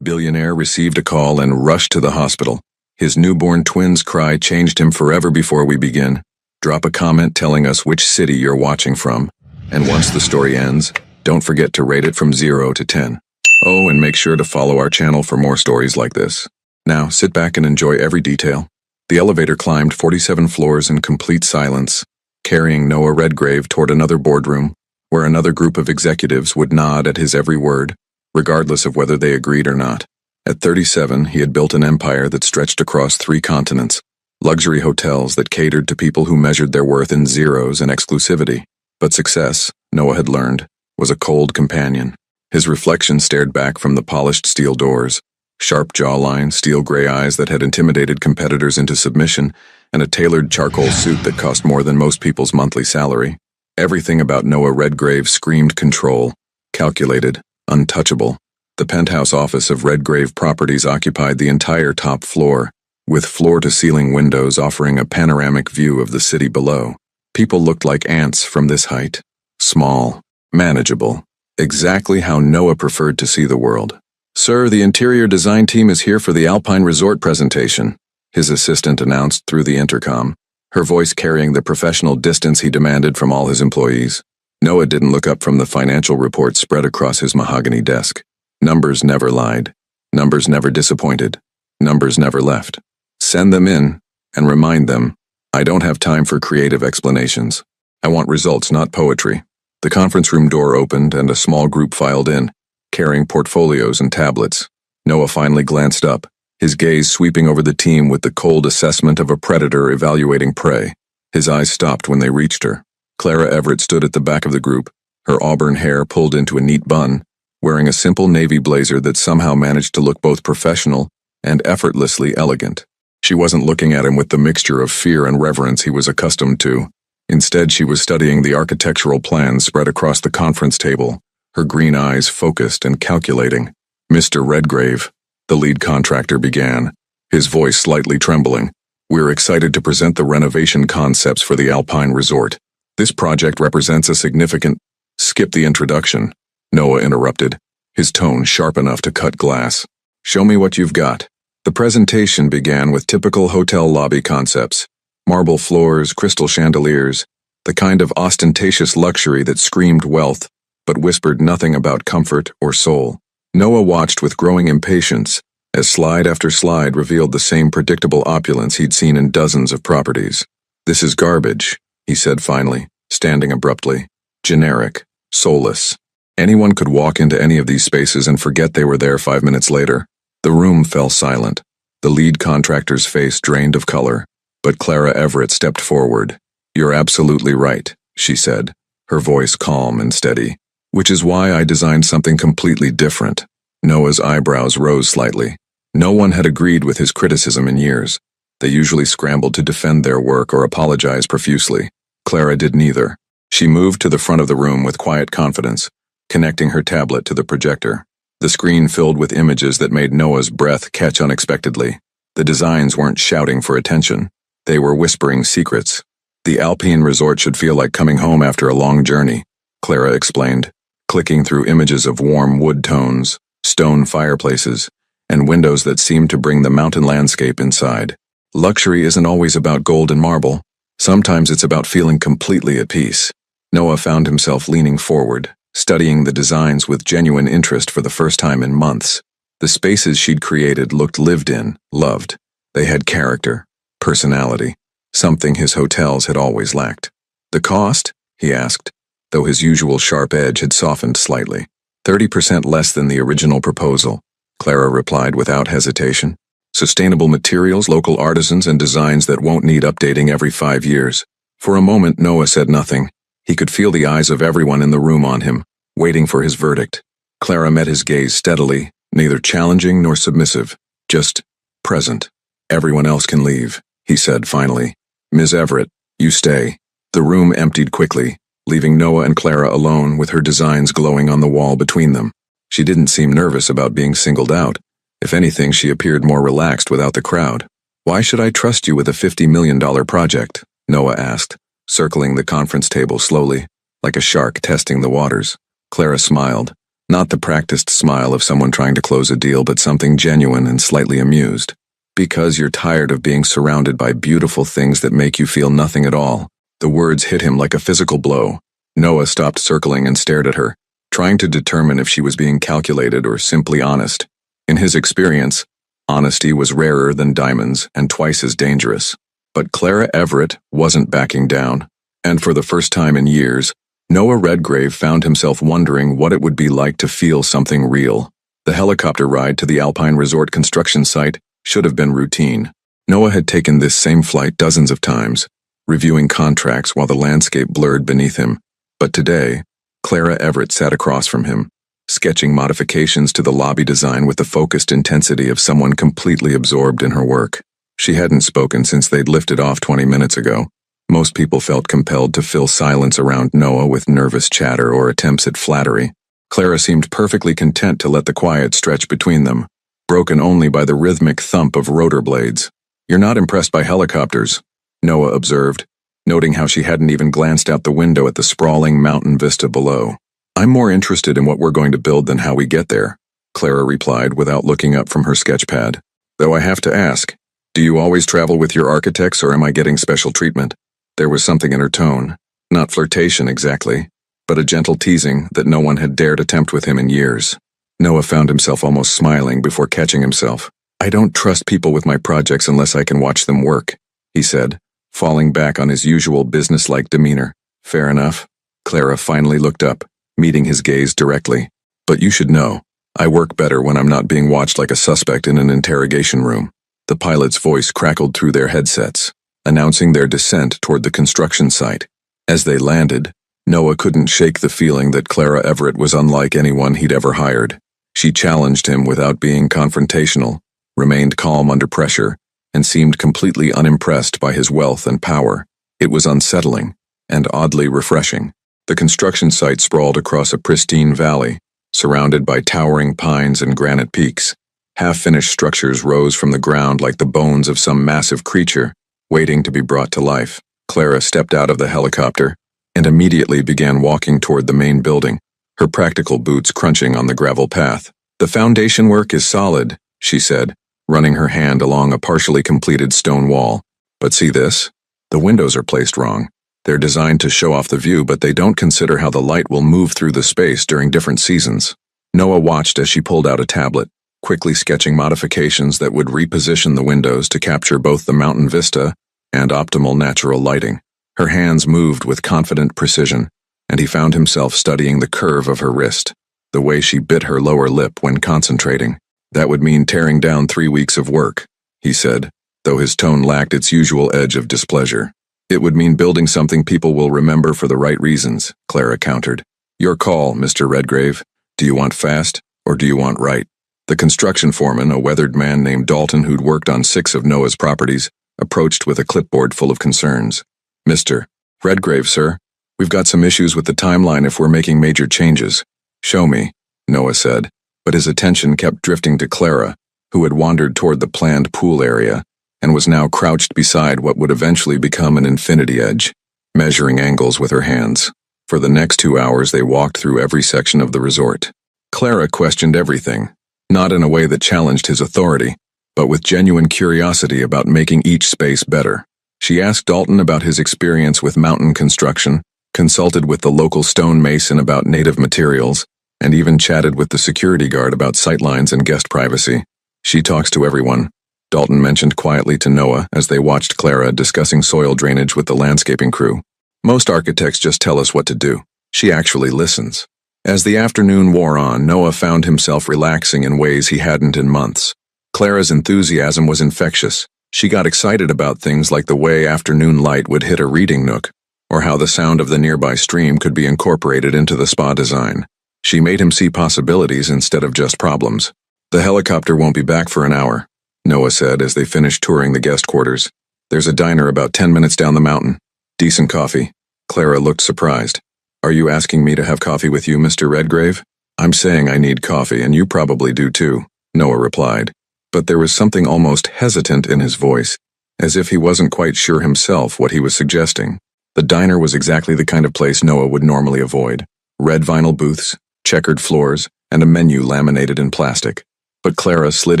Billionaire received a call and rushed to the hospital. His newborn twin's cry changed him forever. Before we begin, drop a comment telling us which city you're watching from. And once the story ends, don't forget to rate it from 0 to 10. Oh, and make sure to follow our channel for more stories like this. Now, sit back and enjoy every detail. The elevator climbed 47 floors in complete silence, carrying Noah Redgrave toward another boardroom, where another group of executives would nod at his every word, regardless of whether they agreed or not. At 37, he had built an empire that stretched across 3 continents, luxury hotels that catered to people who measured their worth in zeros and exclusivity. But success, Noah had learned, was a cold companion. His reflection stared back from the polished steel doors, sharp jawline, steel gray eyes that had intimidated competitors into submission, and a tailored charcoal suit that cost more than most people's monthly salary. Everything about Noah Redgrave screamed control, calculated, untouchable. The penthouse office of Redgrave Properties occupied the entire top floor, with floor-to-ceiling windows offering a panoramic view of the city below. People looked like ants from this height. Small, manageable. Exactly how Noah preferred to see the world. "Sir, the interior design team is here for the Alpine Resort presentation," his assistant announced through the intercom, her voice carrying the professional distance he demanded from all his employees. Noah didn't look up from the financial reports spread across his mahogany desk. Numbers never lied. Numbers never disappointed. Numbers never left. Send them in, and remind them, I don't have time for creative explanations. I want results, not poetry. The conference room door opened and a small group filed in, carrying portfolios and tablets. Noah finally glanced up, his gaze sweeping over the team with the cold assessment of a predator evaluating prey. His eyes stopped when they reached her. Clara Everett stood at the back of the group, her auburn hair pulled into a neat bun, wearing a simple navy blazer that somehow managed to look both professional and effortlessly elegant. She wasn't looking at him with the mixture of fear and reverence he was accustomed to. Instead, she was studying the architectural plans spread across the conference table, her green eyes focused and calculating. "Mr. Redgrave," the lead contractor began, his voice slightly trembling, "we're excited to present the renovation concepts for the Alpine Resort. This project represents a significant—" "Skip the introduction," Noah interrupted, his tone sharp enough to cut glass. "Show me what you've got." The presentation began with typical hotel lobby concepts: marble floors, crystal chandeliers, the kind of ostentatious luxury that screamed wealth, but whispered nothing about comfort or soul. Noah watched with growing impatience as slide after slide revealed the same predictable opulence he'd seen in dozens of properties. "This is garbage," he said finally, standing abruptly. "Generic, soulless. Anyone could walk into any of these spaces and forget they were there 5 minutes later." The room fell silent. The lead contractor's face drained of color, but Clara Everett stepped forward. "You're absolutely right," she said, her voice calm and steady. "Which is why I designed something completely different." Noah's eyebrows rose slightly. No one had agreed with his criticism in years. They usually scrambled to defend their work or apologize profusely. Clara did neither. She moved to the front of the room with quiet confidence, connecting her tablet to the projector. The screen filled with images that made Noah's breath catch unexpectedly. The designs weren't shouting for attention. They were whispering secrets. "The Alpine Resort should feel like coming home after a long journey," Clara explained, clicking through images of warm wood tones, stone fireplaces, and windows that seemed to bring the mountain landscape inside. "Luxury isn't always about gold and marble. Sometimes it's about feeling completely at peace." Noah found himself leaning forward, studying the designs with genuine interest for the first time in months. The spaces she'd created looked lived in, loved. They had character, personality, something his hotels had always lacked. "The cost?" he asked, though his usual sharp edge had softened slightly. 30% less than the original proposal," Clara replied without hesitation. "Sustainable materials, local artisans, and designs that won't need updating every 5 years. For a moment, Noah said nothing. He could feel the eyes of everyone in the room on him, waiting for his verdict. Clara met his gaze steadily, neither challenging nor submissive, just present. "Everyone else can leave," he said finally. "Ms. Everett, you stay." The room emptied quickly, leaving Noah and Clara alone with her designs glowing on the wall between them. She didn't seem nervous about being singled out. If anything, she appeared more relaxed without the crowd. "Why should I trust you with a $50 million project?" Noah asked, circling the conference table slowly, like a shark testing the waters. Clara smiled, Not the practiced smile of someone trying to close a deal, but something genuine and slightly amused. Because you're tired of being surrounded by beautiful things that make you feel nothing at all. The words hit him like a physical blow. Noah stopped circling and stared at her, trying to determine if she was being calculated or simply honest. In his experience, honesty was rarer than diamonds and twice as dangerous. But Clara Everett wasn't backing down. And for the first time in years, Noah Redgrave found himself wondering what it would be like to feel something real. The helicopter ride to the Alpine Resort construction site should have been routine. Noah had taken this same flight dozens of times, reviewing contracts while the landscape blurred beneath him. But today, Clara Everett sat across from him, sketching modifications to the lobby design with the focused intensity of someone completely absorbed in her work. She hadn't spoken since they'd lifted off 20 minutes ago. Most people felt compelled to fill silence around Noah with nervous chatter or attempts at flattery. Clara seemed perfectly content to let the quiet stretch between them, broken only by the rhythmic thump of rotor blades. "You're not impressed by helicopters," Noah observed, noting how she hadn't even glanced out the window at the sprawling mountain vista below. "I'm more interested in what we're going to build than how we get there," Clara replied without looking up from her sketchpad. "Though I have to ask, do you always travel with your architects, or am I getting special treatment?" There was something in her tone, not flirtation exactly, but a gentle teasing that no one had dared attempt with him in years. Noah found himself almost smiling before catching himself. "I don't trust people with my projects unless I can watch them work," he said, falling back on his usual businesslike demeanor. "Fair enough." Clara finally looked up, meeting his gaze directly. "But you should know, I work better when I'm not being watched like a suspect in an interrogation room." The pilot's voice crackled through their headsets, announcing their descent toward the construction site. As they landed, Noah couldn't shake the feeling that Clara Everett was unlike anyone he'd ever hired. She challenged him without being confrontational, remained calm under pressure, and seemed completely unimpressed by his wealth and power. It was unsettling and oddly refreshing. The construction site sprawled across a pristine valley, surrounded by towering pines and granite peaks. Half-finished structures rose from the ground like the bones of some massive creature, waiting to be brought to life. Clara stepped out of the helicopter and immediately began walking toward the main building, her practical boots crunching on the gravel path. "The foundation work is solid," she said, running her hand along a partially completed stone wall. "But see this? The windows are placed wrong. They're designed to show off the view, but they don't consider how the light will move through the space during different seasons." Noah watched as she pulled out a tablet, quickly sketching modifications that would reposition the windows to capture both the mountain vista and optimal natural lighting. Her hands moved with confident precision, and he found himself studying the curve of her wrist, the way she bit her lower lip when concentrating. "That would mean tearing down 3 weeks of work," he said, though his tone lacked its usual edge of displeasure. "It would mean building something people will remember for the right reasons," Clara countered. "Your call, Mr. Redgrave. Do you want fast, or do you want right?" The construction foreman, a weathered man named Dalton who'd worked on 6 of Noah's properties, approached with a clipboard full of concerns. "Mr. Redgrave, sir, we've got some issues with the timeline if we're making major changes." "Show me," Noah said, but his attention kept drifting to Clara, who had wandered toward the planned pool area and was now crouched beside what would eventually become an infinity edge, measuring angles with her hands. For the next 2 hours they walked through every section of the resort. Clara questioned everything, not in a way that challenged his authority, but with genuine curiosity about making each space better. She asked Dalton about his experience with mountain construction, consulted with the local stonemason about native materials, and even chatted with the security guard about sightlines and guest privacy. "She talks to everyone," Dalton mentioned quietly to Noah as they watched Clara discussing soil drainage with the landscaping crew. "Most architects just tell us what to do. She actually listens." As the afternoon wore on, Noah found himself relaxing in ways he hadn't in months. Clara's enthusiasm was infectious. She got excited about things like the way afternoon light would hit a reading nook, or how the sound of the nearby stream could be incorporated into the spa design. She made him see possibilities instead of just problems. "The helicopter won't be back for an hour," Noah said as they finished touring the guest quarters. "There's a diner about 10 minutes down the mountain. Decent coffee." Clara looked surprised. "Are you asking me to have coffee with you, Mr. Redgrave?" "I'm saying I need coffee, and you probably do too," Noah replied. But there was something almost hesitant in his voice, as if he wasn't quite sure himself what he was suggesting. The diner was exactly the kind of place Noah would normally avoid. Red vinyl booths, checkered floors, and a menu laminated in plastic. But Clara slid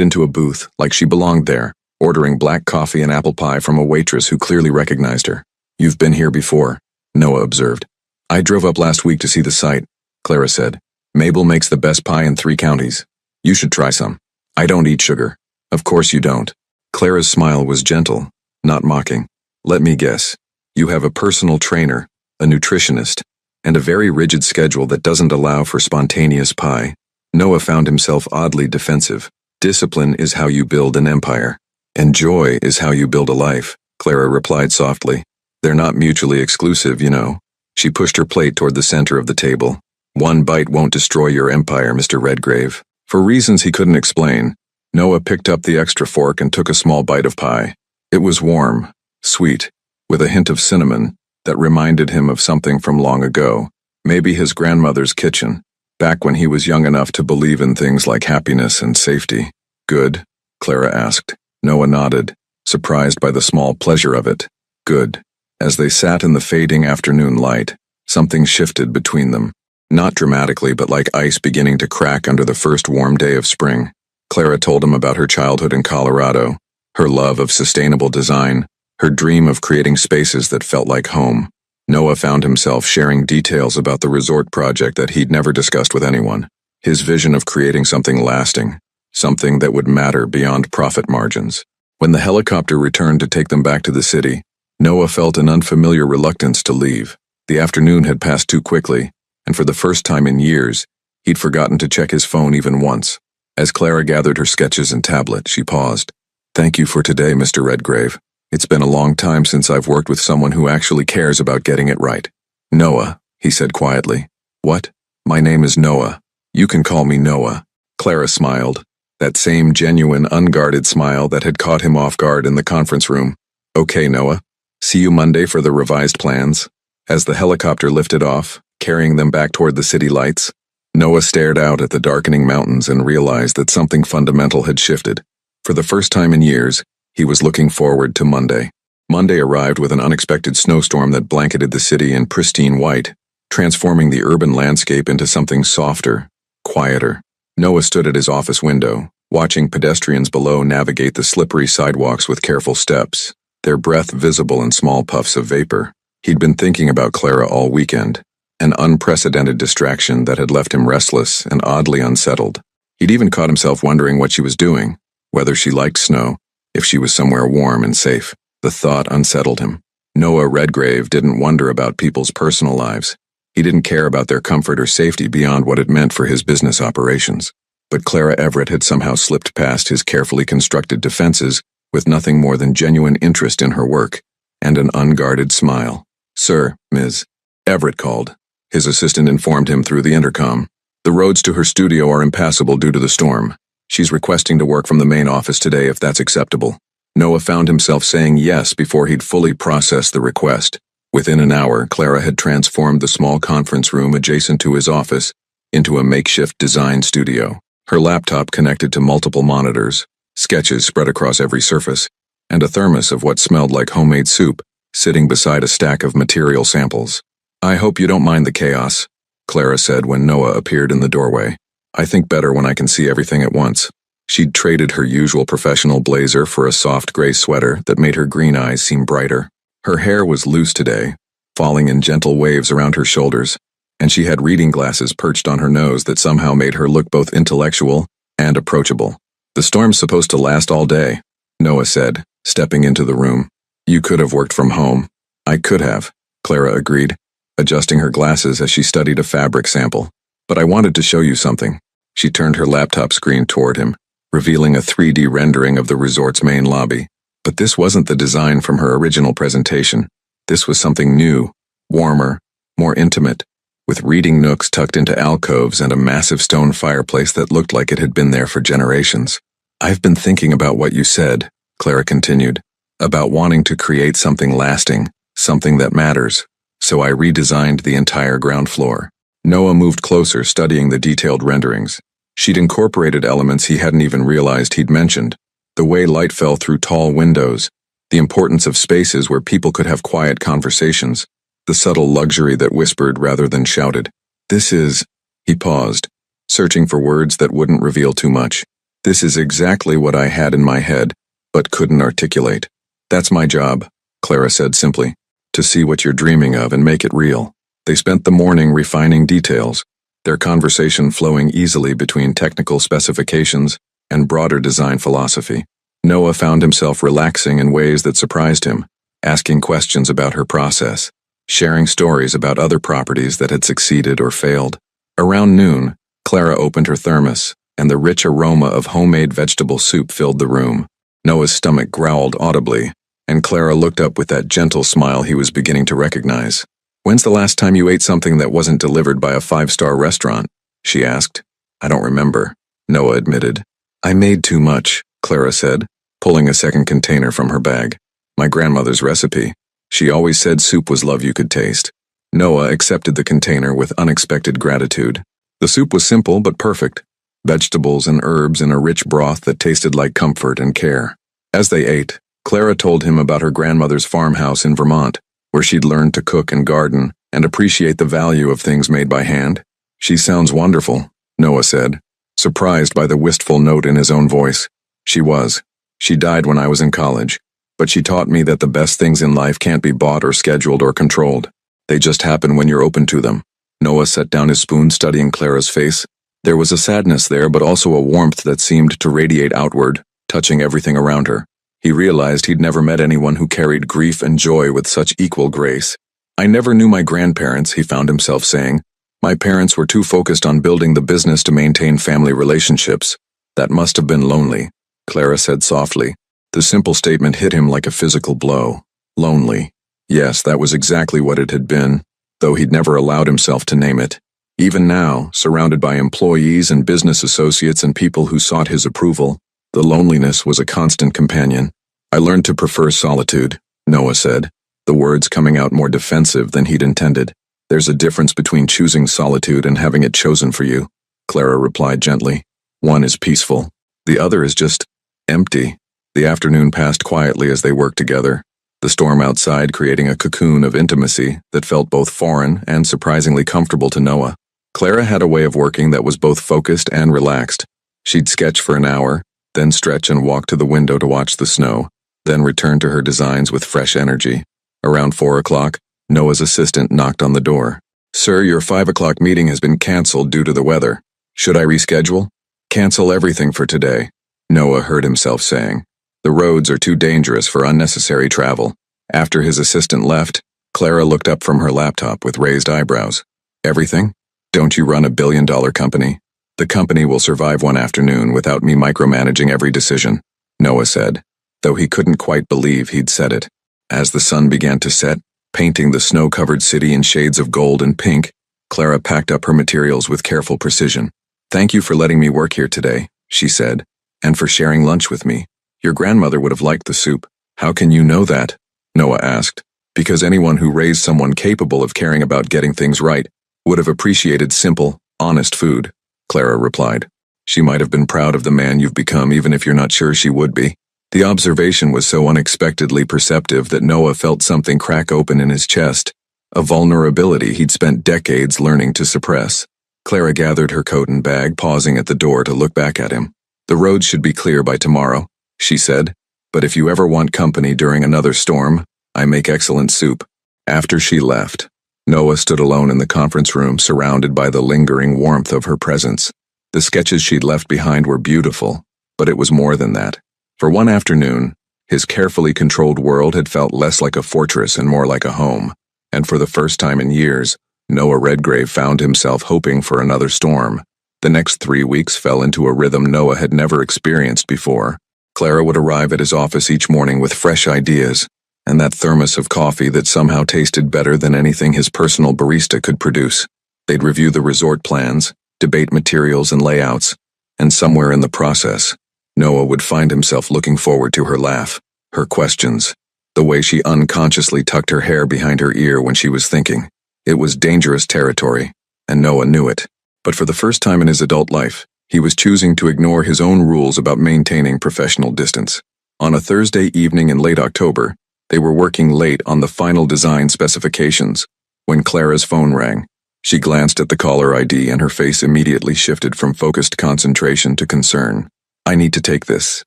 into a booth like she belonged there, ordering black coffee and apple pie from a waitress who clearly recognized her. "You've been here before," Noah observed. "I drove up last week to see the site," Clara said. "Mabel makes the best pie in 3 counties. You should try some." "I don't eat sugar." "Of course you don't." Clara's smile was gentle, not mocking. "Let me guess. You have a personal trainer, a nutritionist, and a very rigid schedule that doesn't allow for spontaneous pie." Noah found himself oddly defensive. "Discipline is how you build an empire, and joy is how you build a life," Clara replied softly. "They're not mutually exclusive, you know." She pushed her plate toward the center of the table. "One bite won't destroy your empire, Mr. Redgrave." For reasons he couldn't explain, Noah picked up the extra fork and took a small bite of pie. It was warm, sweet, with a hint of cinnamon that reminded him of something from long ago, maybe his grandmother's kitchen, back when he was young enough to believe in things like happiness and safety. "Good?" Clara asked. Noah nodded, surprised by the small pleasure of it. "Good." As they sat in the fading afternoon light, something shifted between them. Not dramatically, but like ice beginning to crack under the first warm day of spring. Clara told him about her childhood in Colorado, her love of sustainable design, her dream of creating spaces that felt like home. Noah found himself sharing details about the resort project that he'd never discussed with anyone. His vision of creating something lasting, something that would matter beyond profit margins. When the helicopter returned to take them back to the city, Noah felt an unfamiliar reluctance to leave. The afternoon had passed too quickly, and for the first time in years, he'd forgotten to check his phone even once. As Clara gathered her sketches and tablet, she paused. "Thank you for today, Mr. Redgrave. It's been a long time since I've worked with someone who actually cares about getting it right." "Noah," he said quietly. "What?" "My name is Noah. You can call me Noah." Clara smiled, that same genuine, unguarded smile that had caught him off guard in the conference room. "Okay, Noah. See you Monday for the revised plans." As the helicopter lifted off, carrying them back toward the city lights, Noah stared out at the darkening mountains and realized that something fundamental had shifted. For the first time in years, he was looking forward to Monday. Monday arrived with an unexpected snowstorm that blanketed the city in pristine white, transforming the urban landscape into something softer, quieter. Noah stood at his office window, watching pedestrians below navigate the slippery sidewalks with careful steps, their breath visible in small puffs of vapor. He'd been thinking about Clara all weekend, an unprecedented distraction that had left him restless and oddly unsettled. He'd even caught himself wondering what she was doing, whether she liked snow, if she was somewhere warm and safe. The thought unsettled him. Noah Redgrave didn't wonder about people's personal lives. He didn't care about their comfort or safety beyond what it meant for his business operations. But Clara Everett had somehow slipped past his carefully constructed defenses with nothing more than genuine interest in her work and an unguarded smile. "Sir, Ms. Everett called." His assistant informed him through the intercom. "The roads to her studio are impassable due to the storm. She's requesting to work from the main office today if that's acceptable." Noah found himself saying yes before he'd fully processed the request. Within an hour, Clara had transformed the small conference room adjacent to his office into a makeshift design studio. Her laptop connected to multiple monitors, sketches spread across every surface, and a thermos of what smelled like homemade soup sitting beside a stack of material samples. "I hope you don't mind the chaos," Clara said when Noah appeared in the doorway. "I think better when I can see everything at once." She'd traded her usual professional blazer for a soft gray sweater that made her green eyes seem brighter. Her hair was loose today, falling in gentle waves around her shoulders, and she had reading glasses perched on her nose that somehow made her look both intellectual and approachable. "The storm's supposed to last all day," Noah said, stepping into the room. "You could have worked from home." "I could have," Clara agreed, adjusting her glasses as she studied a fabric sample. "But I wanted to show you something." She turned her laptop screen toward him, revealing a 3D rendering of the resort's main lobby. But this wasn't the design from her original presentation. This was something new, warmer, more intimate, with reading nooks tucked into alcoves and a massive stone fireplace that looked like it had been there for generations. "I've been thinking about what you said," Clara continued, "about wanting to create something lasting, something that matters. So I redesigned the entire ground floor." Noah moved closer, studying the detailed renderings. She'd incorporated elements he hadn't even realized he'd mentioned. The way light fell through tall windows, the importance of spaces where people could have quiet conversations, the subtle luxury that whispered rather than shouted. "This is..." He paused, searching for words that wouldn't reveal too much. This is exactly what I had in my head, but couldn't articulate. That's my job, Clara said simply, to see what you're dreaming of and make it real. They spent the morning refining details, their conversation flowing easily between technical specifications and broader design philosophy. Noah found himself relaxing in ways that surprised him, asking questions about her process, sharing stories about other properties that had succeeded or failed. Around noon, Clara opened her thermos, and the rich aroma of homemade vegetable soup filled the room. Noah's stomach growled audibly, and Clara looked up with that gentle smile he was beginning to recognize. "When's the last time you ate something that wasn't delivered by a five-star restaurant?" she asked. "I don't remember," Noah admitted. "I made too much," Clara said, pulling a second container from her bag. "My grandmother's recipe. She always said soup was love you could taste." Noah accepted the container with unexpected gratitude. The soup was simple but perfect. Vegetables and herbs in a rich broth that tasted like comfort and care. As they ate, Clara told him about her grandmother's farmhouse in Vermont, where she'd learned to cook and garden and appreciate the value of things made by hand. "She sounds wonderful," Noah said, surprised by the wistful note in his own voice. "She was. She died when I was in college, but she taught me that the best things in life can't be bought or scheduled or controlled. They just happen when you're open to them." Noah set down his spoon, studying Clara's face. There was a sadness there, but also a warmth that seemed to radiate outward, touching everything around her. He realized he'd never met anyone who carried grief and joy with such equal grace. "I never knew my grandparents," he found himself saying. "My parents were too focused on building the business to maintain family relationships. That must have been lonely," Clara said softly. The simple statement hit him like a physical blow. Lonely. Yes, that was exactly what it had been, though he'd never allowed himself to name it. Even now, surrounded by employees and business associates and people who sought his approval, the loneliness was a constant companion. "I learned to prefer solitude," Noah said, the words coming out more defensive than he'd intended. "There's a difference between choosing solitude and having it chosen for you," Clara replied gently. "One is peaceful. The other is just empty." The afternoon passed quietly as they worked together, the storm outside creating a cocoon of intimacy that felt both foreign and surprisingly comfortable to Noah. Clara had a way of working that was both focused and relaxed. She'd sketch for an hour, then stretch and walk to the window to watch the snow, then return to her designs with fresh energy. Around 4 o'clock, Noah's assistant knocked on the door. "Sir, your 5 o'clock meeting has been canceled due to the weather. Should I reschedule?" "Cancel everything for today," Noah heard himself saying. "The roads are too dangerous for unnecessary travel." After his assistant left, Clara looked up from her laptop with raised eyebrows. "Everything? Don't you run a billion-dollar company?" "The company will survive one afternoon without me micromanaging every decision," Noah said, though he couldn't quite believe he'd said it. As the sun began to set, painting the snow-covered city in shades of gold and pink, Clara packed up her materials with careful precision. "Thank you for letting me work here today," she said, "and for sharing lunch with me. Your grandmother would have liked the soup." "How can you know that?" Noah asked. "Because anyone who raised someone capable of caring about getting things right would have appreciated simple, honest food," Clara replied. "She might have been proud of the man you've become even if you're not sure she would be." The observation was so unexpectedly perceptive that Noah felt something crack open in his chest, a vulnerability he'd spent decades learning to suppress. Clara gathered her coat and bag, pausing at the door to look back at him. "The roads should be clear by tomorrow," she said, "but if you ever want company during another storm, I make excellent soup." After she left, Noah stood alone in the conference room, surrounded by the lingering warmth of her presence. The sketches she'd left behind were beautiful, but it was more than that. For one afternoon, his carefully controlled world had felt less like a fortress and more like a home, and for the first time in years, Noah Redgrave found himself hoping for another storm. The next 3 weeks fell into a rhythm Noah had never experienced before. Clara would arrive at his office each morning with fresh ideas, and that thermos of coffee that somehow tasted better than anything his personal barista could produce. They'd review the resort plans, debate materials and layouts, and somewhere in the process, Noah would find himself looking forward to her laugh, her questions, the way she unconsciously tucked her hair behind her ear when she was thinking. It was dangerous territory, and Noah knew it. But for the first time in his adult life, he was choosing to ignore his own rules about maintaining professional distance. On a Thursday evening in late October, they were working late on the final design specifications when Clara's phone rang. She glanced at the caller ID and her face immediately shifted from focused concentration to concern. "I need to take this,"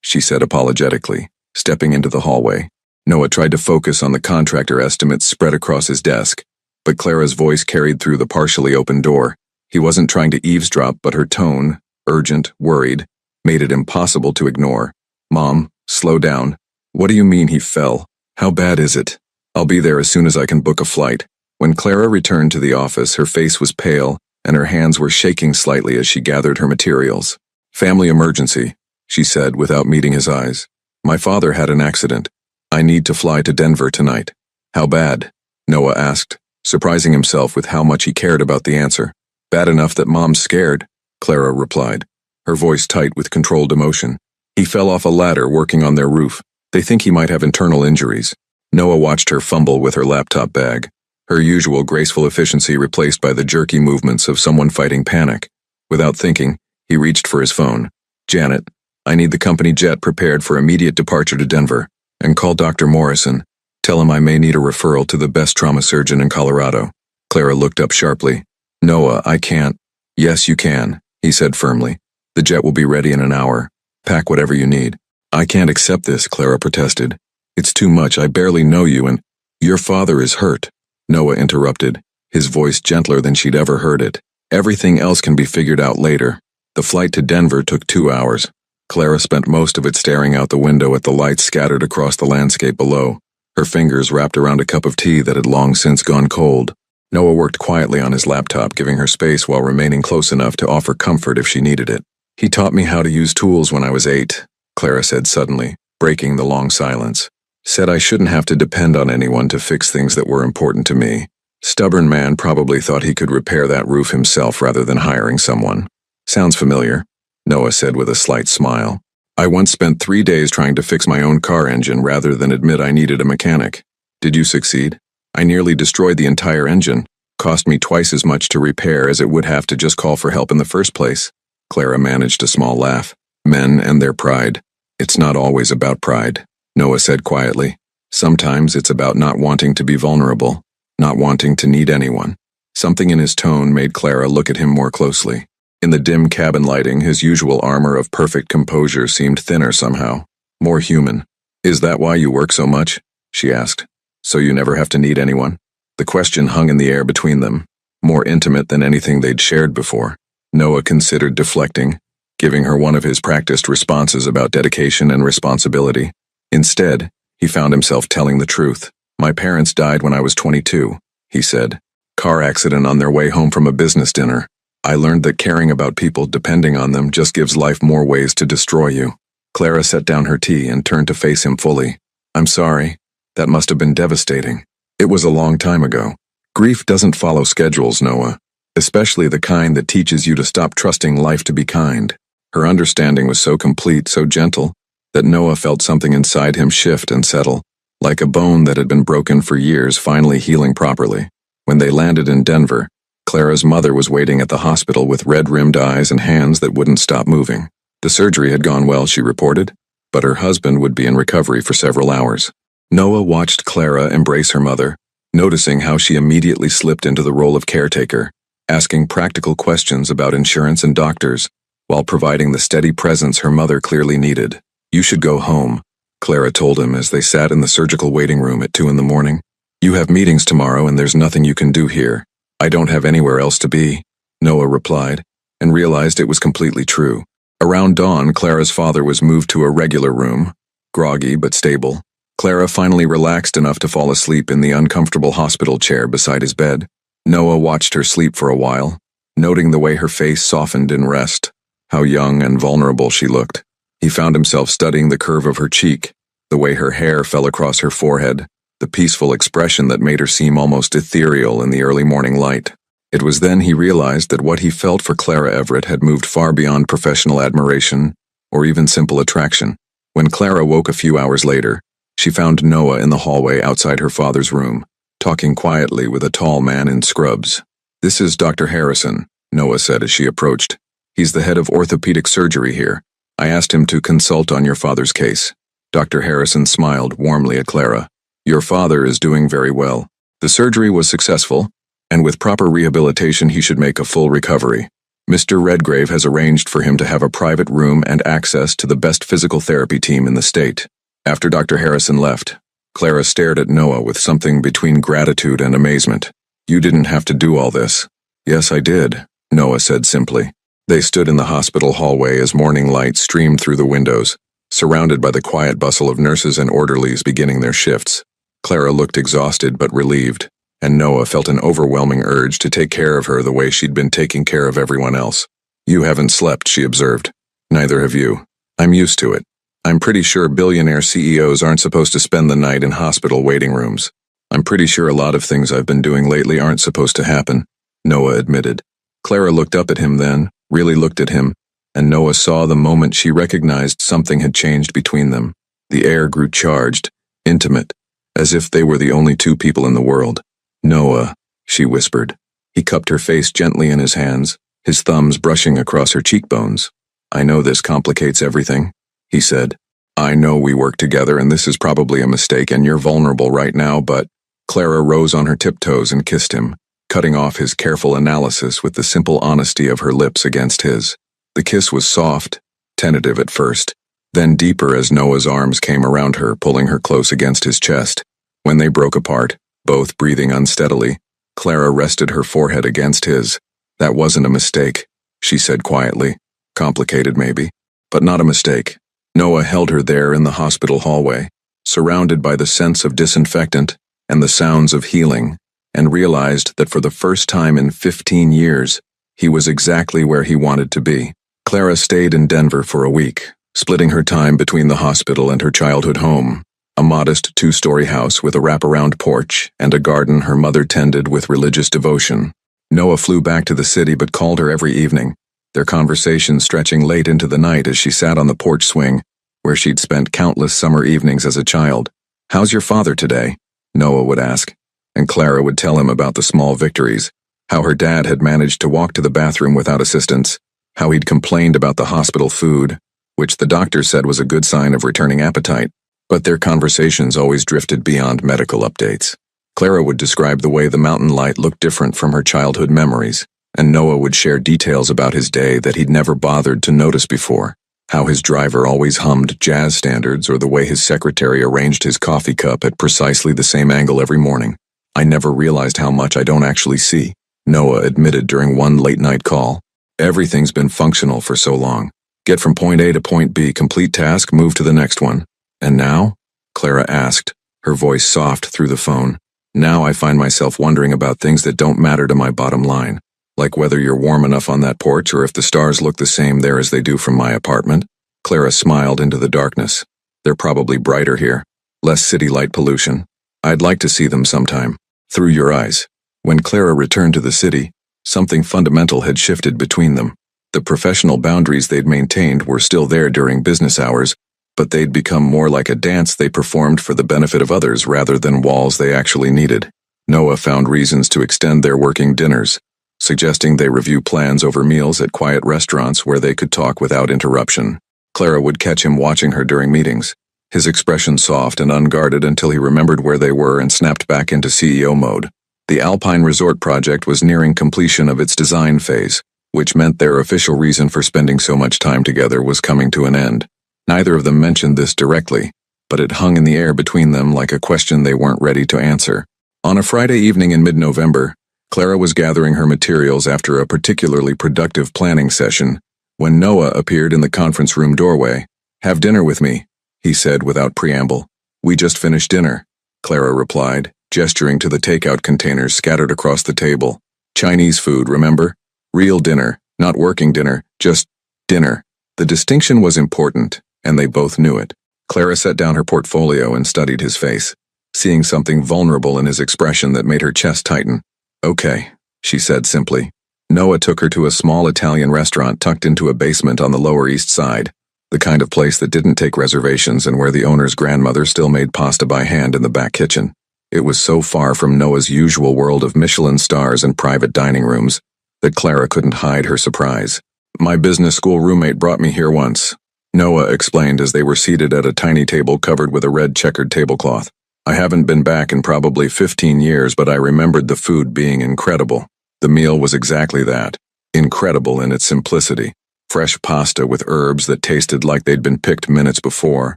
she said apologetically, stepping into the hallway. Noah tried to focus on the contractor estimates spread across his desk, but Clara's voice carried through the partially open door. He wasn't trying to eavesdrop, but her tone, urgent, worried, made it impossible to ignore. "Mom, slow down. What do you mean he fell? How bad is it? I'll be there as soon as I can book a flight." When Clara returned to the office, her face was pale, and her hands were shaking slightly as she gathered her materials. "Family emergency," she said without meeting his eyes. "My father had an accident. I need to fly to Denver tonight." "How bad?" Noah asked, surprising himself with how much he cared about the answer. "Bad enough that Mom's scared," Clara replied, her voice tight with controlled emotion. "He fell off a ladder working on their roof. They think he might have internal injuries." Noah watched her fumble with her laptop bag, her usual graceful efficiency replaced by the jerky movements of someone fighting panic. Without thinking, he reached for his phone. "Janet, I need the company jet prepared for immediate departure to Denver, and call Dr. Morrison. Tell him I may need a referral to the best trauma surgeon in Colorado." Clara looked up sharply. "Noah, I can't." "Yes, you can," he said firmly. "The jet will be ready in an hour. Pack whatever you need." "I can't accept this," Clara protested. "It's too much. I barely know you and—" "Your father is hurt," Noah interrupted, his voice gentler than she'd ever heard it. "Everything else can be figured out later." The flight to Denver took 2 hours. Clara spent most of it staring out the window at the lights scattered across the landscape below, her fingers wrapped around a cup of tea that had long since gone cold. Noah worked quietly on his laptop, giving her space while remaining close enough to offer comfort if she needed it. "He taught me how to use tools when I was 8, Clara said suddenly, breaking the long silence. "Said I shouldn't have to depend on anyone to fix things that were important to me. Stubborn man probably thought he could repair that roof himself rather than hiring someone." "Sounds familiar," Noah said with a slight smile. "I once spent 3 days trying to fix my own car engine rather than admit I needed a mechanic. Did you succeed? I nearly destroyed the entire engine. Cost me twice as much to repair as it would have to just call for help in the first place." Clara managed a small laugh. "Men and their pride. It's not always about pride," Noah said quietly. "Sometimes it's about not wanting to be vulnerable, not wanting to need anyone." Something in his tone made Clara look at him more closely. In the dim cabin lighting, his usual armor of perfect composure seemed thinner somehow, more human. "Is that why you work so much?" she asked. "So you never have to need anyone?" The question hung in the air between them, more intimate than anything they'd shared before. Noah considered deflecting, giving her one of his practiced responses about dedication and responsibility. Instead, he found himself telling the truth. "My parents died when I was 22, he said. "Car accident on their way home from a business dinner. I learned that caring about people depending on them just gives life more ways to destroy you." Clara set down her tea and turned to face him fully. "I'm sorry. That must have been devastating. It was a long time ago. Grief doesn't follow schedules, Noah, especially the kind that teaches you to stop trusting life to be kind." Her understanding was so complete, so gentle, that Noah felt something inside him shift and settle, like a bone that had been broken for years finally healing properly. When they landed in Denver, Clara's mother was waiting at the hospital with red-rimmed eyes and hands that wouldn't stop moving. The surgery had gone well, she reported, but her husband would be in recovery for several hours. Noah watched Clara embrace her mother, noticing how she immediately slipped into the role of caretaker, asking practical questions about insurance and doctors, while providing the steady presence her mother clearly needed. "You should go home," Clara told him as they sat in the surgical waiting room at 2 in the morning. "You have meetings tomorrow and there's nothing you can do here." "I don't have anywhere else to be," Noah replied, and realized it was completely true. Around dawn, Clara's father was moved to a regular room, groggy but stable. Clara finally relaxed enough to fall asleep in the uncomfortable hospital chair beside his bed. Noah watched her sleep for a while, noting the way her face softened in rest, how young and vulnerable she looked. He found himself studying the curve of her cheek, the way her hair fell across her forehead, the peaceful expression that made her seem almost ethereal in the early morning light. It was then he realized that what he felt for Clara Everett had moved far beyond professional admiration or even simple attraction. When Clara woke a few hours later, she found Noah in the hallway outside her father's room, talking quietly with a tall man in scrubs. "This is Dr. Harrison," Noah said as she approached. "He's the head of orthopedic surgery here. I asked him to consult on your father's case." Dr. Harrison smiled warmly at Clara. "Your father is doing very well. The surgery was successful, and with proper rehabilitation he should make a full recovery. Mr. Redgrave has arranged for him to have a private room and access to the best physical therapy team in the state. After Dr. Harrison left, Clara stared at Noah with something between gratitude and amazement. You didn't have to do all this. Yes, I did, Noah said simply. They stood in the hospital hallway as morning light streamed through the windows, surrounded by the quiet bustle of nurses and orderlies beginning their shifts. Clara looked exhausted but relieved, and Noah felt an overwhelming urge to take care of her the way she'd been taking care of everyone else. You haven't slept, she observed. Neither have you. I'm used to it. I'm pretty sure billionaire CEOs aren't supposed to spend the night in hospital waiting rooms. I'm pretty sure a lot of things I've been doing lately aren't supposed to happen, Noah admitted. Clara looked up at him then, really looked at him, and Noah saw the moment she recognized something had changed between them. The air grew charged, intimate, as if they were the only two people in the world. Noah, she whispered. He cupped her face gently in his hands, his thumbs brushing across her cheekbones. I know this complicates everything, he said. I know we work together and this is probably a mistake and you're vulnerable right now, but… Clara rose on her tiptoes and kissed him, cutting off his careful analysis with the simple honesty of her lips against his. The kiss was soft, tentative at first, then deeper as Noah's arms came around her, pulling her close against his chest. When they broke apart, both breathing unsteadily, Clara rested her forehead against his. That wasn't a mistake, she said quietly. Complicated maybe, but not a mistake. Noah held her there in the hospital hallway, surrounded by the scents of disinfectant and the sounds of healing, and realized that for the first time in 15 years, he was exactly where he wanted to be. Clara stayed in Denver for a week, splitting her time between the hospital and her childhood home, a modest 2-story house with a wraparound porch and a garden her mother tended with religious devotion. Noah flew back to the city but called her every evening, their conversation stretching late into the night as she sat on the porch swing, where she'd spent countless summer evenings as a child. How's your father today? Noah would ask, and Clara would tell him about the small victories, how her dad had managed to walk to the bathroom without assistance, how he'd complained about the hospital food, which the doctor said was a good sign of returning appetite, but their conversations always drifted beyond medical updates. Clara would describe the way the mountain light looked different from her childhood memories, and Noah would share details about his day that he'd never bothered to notice before, how his driver always hummed jazz standards or the way his secretary arranged his coffee cup at precisely the same angle every morning. I never realized how much I don't actually see, Noah admitted during one late-night call. Everything's been functional for so long. Get from point A to point B, complete task, move to the next one. And now? Clara asked, her voice soft through the phone. Now I find myself wondering about things that don't matter to my bottom line, like whether you're warm enough on that porch or if the stars look the same there as they do from my apartment. Clara smiled into the darkness. They're probably brighter here, less city light pollution. I'd like to see them sometime. Through your eyes. When Clara returned to the city, something fundamental had shifted between them. The professional boundaries they'd maintained were still there during business hours, but they'd become more like a dance they performed for the benefit of others rather than walls they actually needed. Noah found reasons to extend their working dinners, suggesting they review plans over meals at quiet restaurants where they could talk without interruption. Clara would catch him watching her during meetings, his expression soft and unguarded until he remembered where they were and snapped back into CEO mode. The Alpine Resort project was nearing completion of its design phase, which meant their official reason for spending so much time together was coming to an end. Neither of them mentioned this directly, but it hung in the air between them like a question they weren't ready to answer. On a Friday evening in mid-November, Clara was gathering her materials after a particularly productive planning session when Noah appeared in the conference room doorway. Have dinner with me, he said without preamble. We just finished dinner, Clara replied, gesturing to the takeout containers scattered across the table. Chinese food, remember? Real dinner, not working dinner, just dinner. The distinction was important, and they both knew it. Clara set down her portfolio and studied his face, seeing something vulnerable in his expression that made her chest tighten. Okay, she said simply. Noah took her to a small Italian restaurant tucked into a basement on the Lower East Side, the kind of place that didn't take reservations and where the owner's grandmother still made pasta by hand in the back kitchen. It was so far from Noah's usual world of Michelin stars and private dining rooms that Clara couldn't hide her surprise. My business school roommate brought me here once, Noah explained as they were seated at a tiny table covered with a red checkered tablecloth. I haven't been back in probably 15 years, but I remembered the food being incredible. The meal was exactly that. Incredible in its simplicity. Fresh pasta with herbs that tasted like they'd been picked minutes before.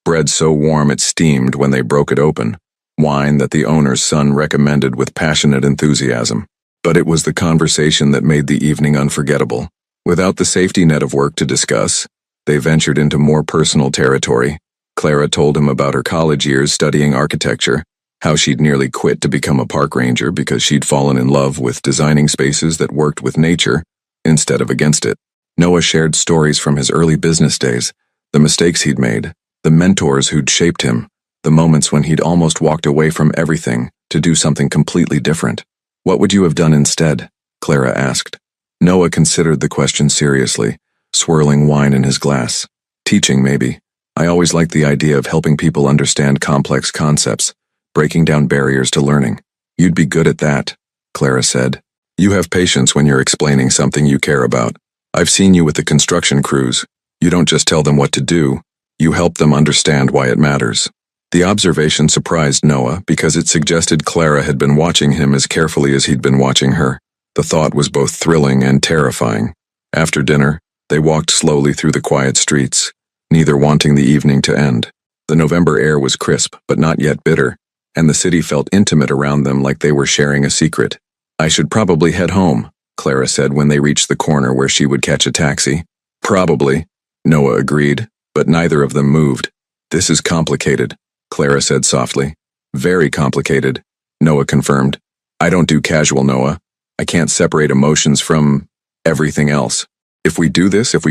Bread so warm it steamed when they broke it open. Wine that the owner's son recommended with passionate enthusiasm. But it was the conversation that made the evening unforgettable. Without the safety net of work to discuss, they ventured into more personal territory. Clara told him about her college years studying architecture, how she'd nearly quit to become a park ranger because she'd fallen in love with designing spaces that worked with nature instead of against it. Noah shared stories from his early business days, the mistakes he'd made, the mentors who'd shaped him, the moments when he'd almost walked away from everything to do something completely different. "What would you have done instead?" Clara asked. Noah considered the question seriously, swirling wine in his glass. "Teaching, maybe. I always liked the idea of helping people understand complex concepts, breaking down barriers to learning." "You'd be good at that," Clara said. "You have patience when you're explaining something you care about. I've seen you with the construction crews. You don't just tell them what to do, you help them understand why it matters." The observation surprised Noah because it suggested Clara had been watching him as carefully as he'd been watching her. The thought was both thrilling and terrifying. After dinner, they walked slowly through the quiet streets, neither wanting the evening to end. The November air was crisp, but not yet bitter, and the city felt intimate around them like they were sharing a secret. "I should probably head home," Clara said when they reached the corner where she would catch a taxi. "Probably," Noah agreed, but neither of them moved. "This is complicated," Clara said softly. "Very complicated," Noah confirmed. "I don't do casual, Noah. I can't separate emotions from everything else. If we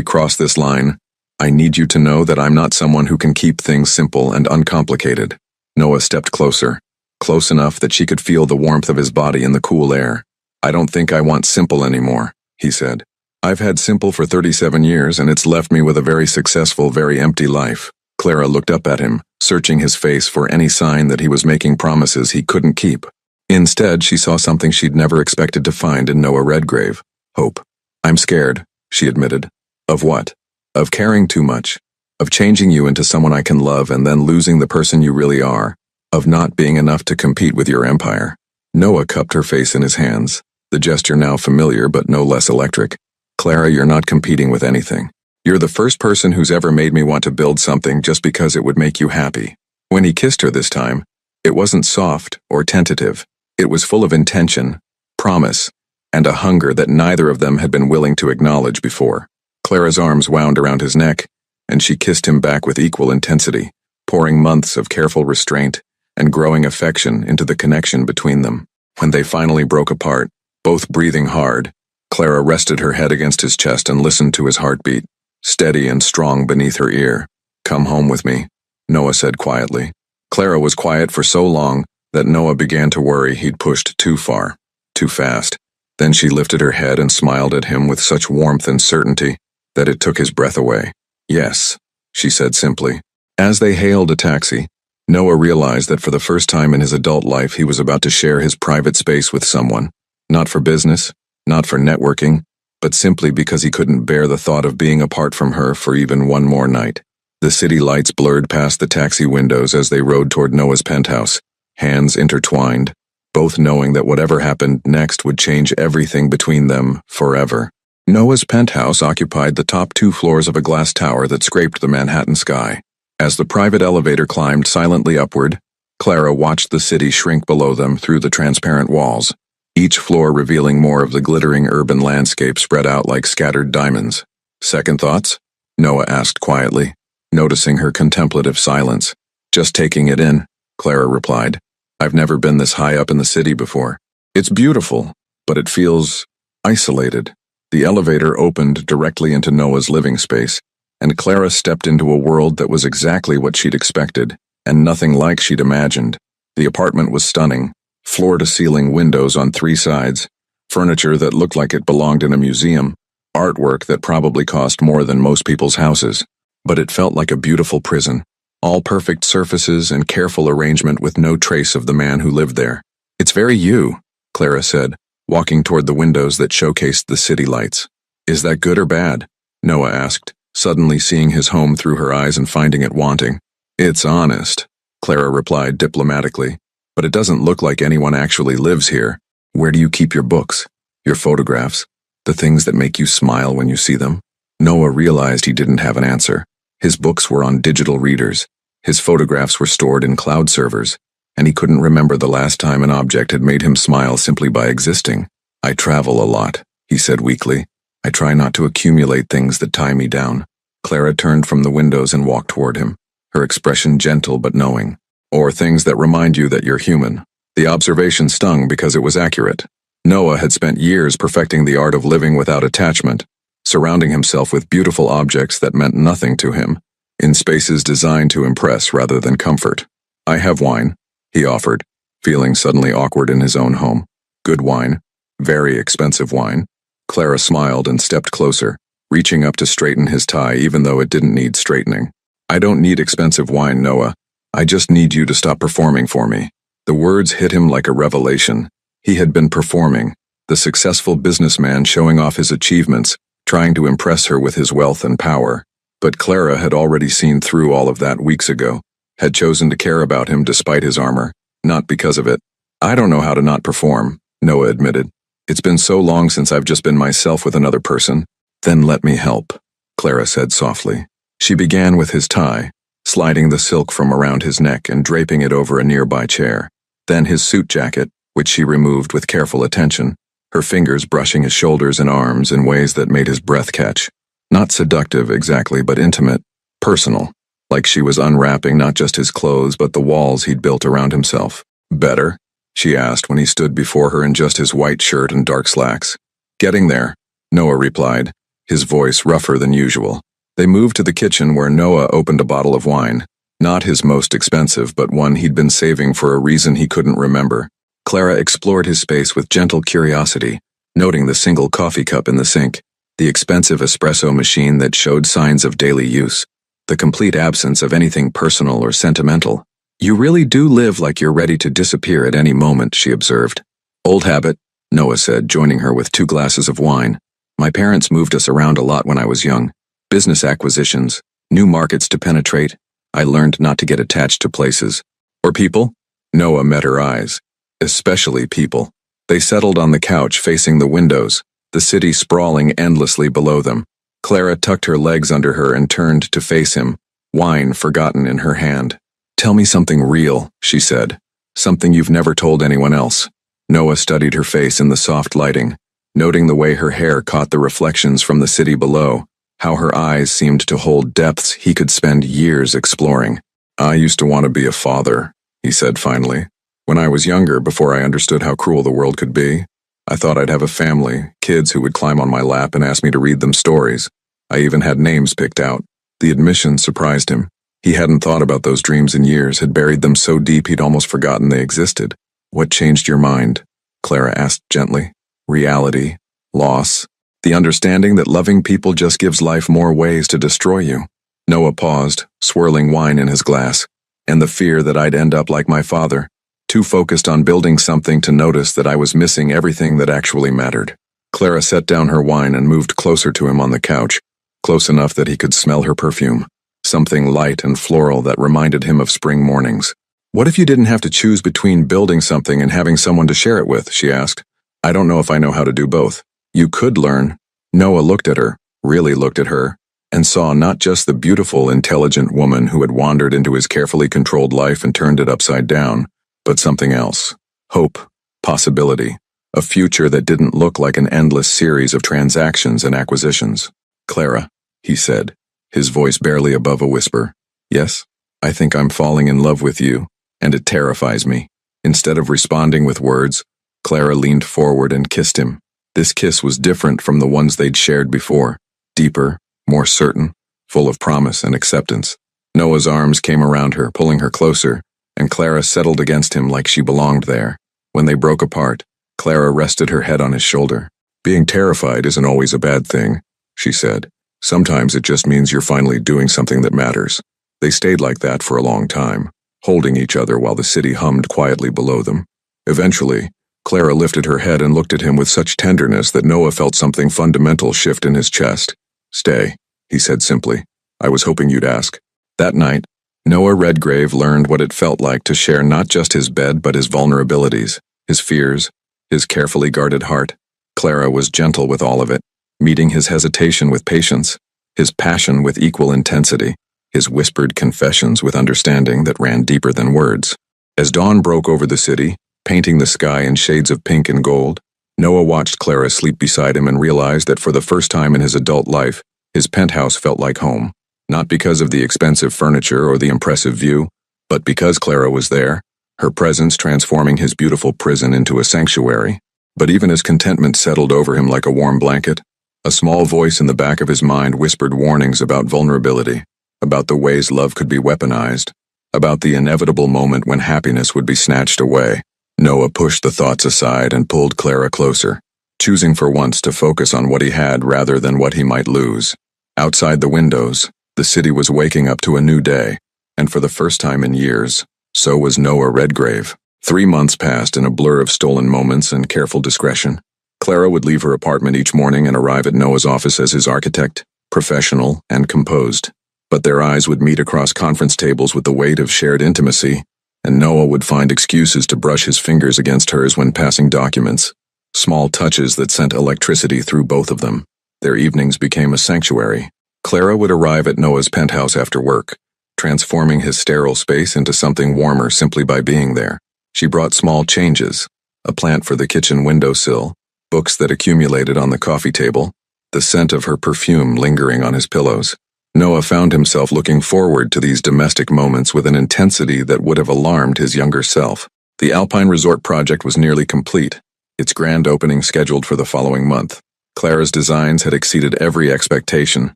cross this line, I need you to know that I'm not someone who can keep things simple and uncomplicated." Noah stepped closer, close enough that she could feel the warmth of his body in the cool air. "I don't think I want simple anymore," he said. "I've had simple for 37 years, and it's left me with a very successful, very empty life." Clara looked up at him, searching his face for any sign that he was making promises he couldn't keep. Instead, she saw something she'd never expected to find in Noah Redgrave: hope. "I'm scared," she admitted. "Of what?" "Of caring too much. Of changing you into someone I can love and then losing the person you really are. Of not being enough to compete with your empire." Noah cupped her face in his hands, the gesture now familiar but no less electric. "Clara, you're not competing with anything. You're the first person who's ever made me want to build something just because it would make you happy." When he kissed her this time, it wasn't soft or tentative. It was full of intention, promise, and a hunger that neither of them had been willing to acknowledge before. Clara's arms wound around his neck, and she kissed him back with equal intensity, pouring months of careful restraint and growing affection into the connection between them. When they finally broke apart, both breathing hard, Clara rested her head against his chest and listened to his heartbeat, steady and strong beneath her ear. "Come home with me," Noah said quietly. Clara was quiet for so long that Noah began to worry he'd pushed too far, too fast. Then she lifted her head and smiled at him with such warmth and certainty that it took his breath away. "Yes," she said simply. As they hailed a taxi, Noah realized that for the first time in his adult life he was about to share his private space with someone. Not for business, not for networking, but simply because he couldn't bear the thought of being apart from her for even one more night. The city lights blurred past the taxi windows as they rode toward Noah's penthouse, hands intertwined, both knowing that whatever happened next would change everything between them forever. Noah's penthouse occupied the top 2 floors of a glass tower that scraped the Manhattan sky. As the private elevator climbed silently upward, Clara watched the city shrink below them through the transparent walls, each floor revealing more of the glittering urban landscape spread out like scattered diamonds. "Second thoughts?" Noah asked quietly, noticing her contemplative silence. "Just taking it in," Clara replied. "I've never been this high up in the city before. It's beautiful, but it feels isolated." The elevator opened directly into Noah's living space, and Clara stepped into a world that was exactly what she'd expected, and nothing like she'd imagined. The apartment was stunning, floor-to-ceiling windows on 3 sides, furniture that looked like it belonged in a museum, artwork that probably cost more than most people's houses. But it felt like a beautiful prison. All perfect surfaces and careful arrangement with no trace of the man who lived there. "It's very you," Clara said, walking toward the windows that showcased the city lights. "Is that good or bad?" Noah asked, suddenly seeing his home through her eyes and finding it wanting. "It's honest," Clara replied diplomatically. But it doesn't look like anyone actually lives here. Where do you keep your books? Your photographs? The things that make you smile when you see them? Noah realized he didn't have an answer. His books were on digital readers. His photographs were stored in cloud servers. And he couldn't remember the last time an object had made him smile simply by existing. I travel a lot, he said weakly. I try not to accumulate things that tie me down. Clara turned from the windows and walked toward him, her expression gentle but knowing. Or things that remind you that you're human. The observation stung because it was accurate. Noah had spent years perfecting the art of living without attachment, surrounding himself with beautiful objects that meant nothing to him, in spaces designed to impress rather than comfort. I have wine, he offered, feeling suddenly awkward in his own home. Good wine. Very expensive wine. Clara smiled and stepped closer, reaching up to straighten his tie even though it didn't need straightening. I don't need expensive wine, Noah. I just need you to stop performing for me. The words hit him like a revelation. He had been performing, the successful businessman showing off his achievements, trying to impress her with his wealth and power. But Clara had already seen through all of that weeks ago, had chosen to care about him despite his armor, not because of it. I don't know how to not perform, Noah admitted. It's been so long since I've just been myself with another person. Then let me help, Clara said softly. She began with his tie, sliding the silk from around his neck and draping it over a nearby chair. Then his suit jacket, which she removed with careful attention, her fingers brushing his shoulders and arms in ways that made his breath catch. Not seductive exactly, but intimate, personal, like she was unwrapping not just his clothes but the walls he'd built around himself. Better? She asked when he stood before her in just his white shirt and dark slacks. Getting there, Noah replied, his voice rougher than usual. They moved to the kitchen where Noah opened a bottle of wine, not his most expensive but one he'd been saving for a reason he couldn't remember. Clara explored his space with gentle curiosity, noting the single coffee cup in the sink, the expensive espresso machine that showed signs of daily use, the complete absence of anything personal or sentimental. You really do live like you're ready to disappear at any moment, she observed. Old habit, Noah said, joining her with 2 glasses of wine. My parents moved us around a lot when I was young. Business acquisitions, new markets to penetrate. I learned not to get attached to places. Or people? Noah met her eyes. Especially people. They settled on the couch facing the windows, the city sprawling endlessly below them. Clara tucked her legs under her and turned to face him, wine forgotten in her hand. Tell me something real, she said. Something you've never told anyone else. Noah studied her face in the soft lighting, noting the way her hair caught the reflections from the city below, how her eyes seemed to hold depths he could spend years exploring. I used to want to be a father, he said finally. When I was younger, before I understood how cruel the world could be, I thought I'd have a family, kids who would climb on my lap and ask me to read them stories. I even had names picked out. The admission surprised him. He hadn't thought about those dreams in years, had buried them so deep he'd almost forgotten they existed. What changed your mind? Clara asked gently. Reality. Loss. The understanding that loving people just gives life more ways to destroy you. Noah paused, swirling wine in his glass. And the fear that I'd end up like my father, too focused on building something to notice that I was missing everything that actually mattered. Clara set down her wine and moved closer to him on the couch, close enough that he could smell her perfume. Something light and floral that reminded him of spring mornings. What if you didn't have to choose between building something and having someone to share it with, she asked. I don't know if I know how to do both. You could learn. Noah looked at her, really looked at her, and saw not just the beautiful, intelligent woman who had wandered into his carefully controlled life and turned it upside down, but something else. Hope, possibility, a future that didn't look like an endless series of transactions and acquisitions. Clara, he said, his voice barely above a whisper. Yes, I think I'm falling in love with you, and it terrifies me. Instead of responding with words, Clara leaned forward and kissed him. This kiss was different from the ones they'd shared before, deeper, more certain, full of promise and acceptance. Noah's arms came around her, pulling her closer, and Clara settled against him like she belonged there. When they broke apart, Clara rested her head on his shoulder. Being terrified isn't always a bad thing, she said. Sometimes it just means you're finally doing something that matters. They stayed like that for a long time, holding each other while the city hummed quietly below them. Eventually, Clara lifted her head and looked at him with such tenderness that Noah felt something fundamental shift in his chest. Stay, he said simply. I was hoping you'd ask. That night, Noah Redgrave learned what it felt like to share not just his bed but his vulnerabilities, his fears, his carefully guarded heart. Clara was gentle with all of it, meeting his hesitation with patience, his passion with equal intensity, his whispered confessions with understanding that ran deeper than words. As dawn broke over the city, painting the sky in shades of pink and gold, Noah watched Clara sleep beside him and realized that for the first time in his adult life, his penthouse felt like home. Not because of the expensive furniture or the impressive view, but because Clara was there, her presence transforming his beautiful prison into a sanctuary. But even as contentment settled over him like a warm blanket, a small voice in the back of his mind whispered warnings about vulnerability, about the ways love could be weaponized, about the inevitable moment when happiness would be snatched away. Noah pushed the thoughts aside and pulled Clara closer, choosing for once to focus on what he had rather than what he might lose. Outside the windows, the city was waking up to a new day, and for the first time in years, so was Noah Redgrave. 3 months passed in a blur of stolen moments and careful discretion. Clara would leave her apartment each morning and arrive at Noah's office as his architect, professional and composed. But their eyes would meet across conference tables with the weight of shared intimacy, and Noah would find excuses to brush his fingers against hers when passing documents, small touches that sent electricity through both of them. Their evenings became a sanctuary. Clara would arrive at Noah's penthouse after work, transforming his sterile space into something warmer simply by being there. She brought small changes, a plant for the kitchen windowsill, books that accumulated on the coffee table, the scent of her perfume lingering on his pillows. Noah found himself looking forward to these domestic moments with an intensity that would have alarmed his younger self. The Alpine Resort project was nearly complete, its grand opening scheduled for the following month. Clara's designs had exceeded every expectation,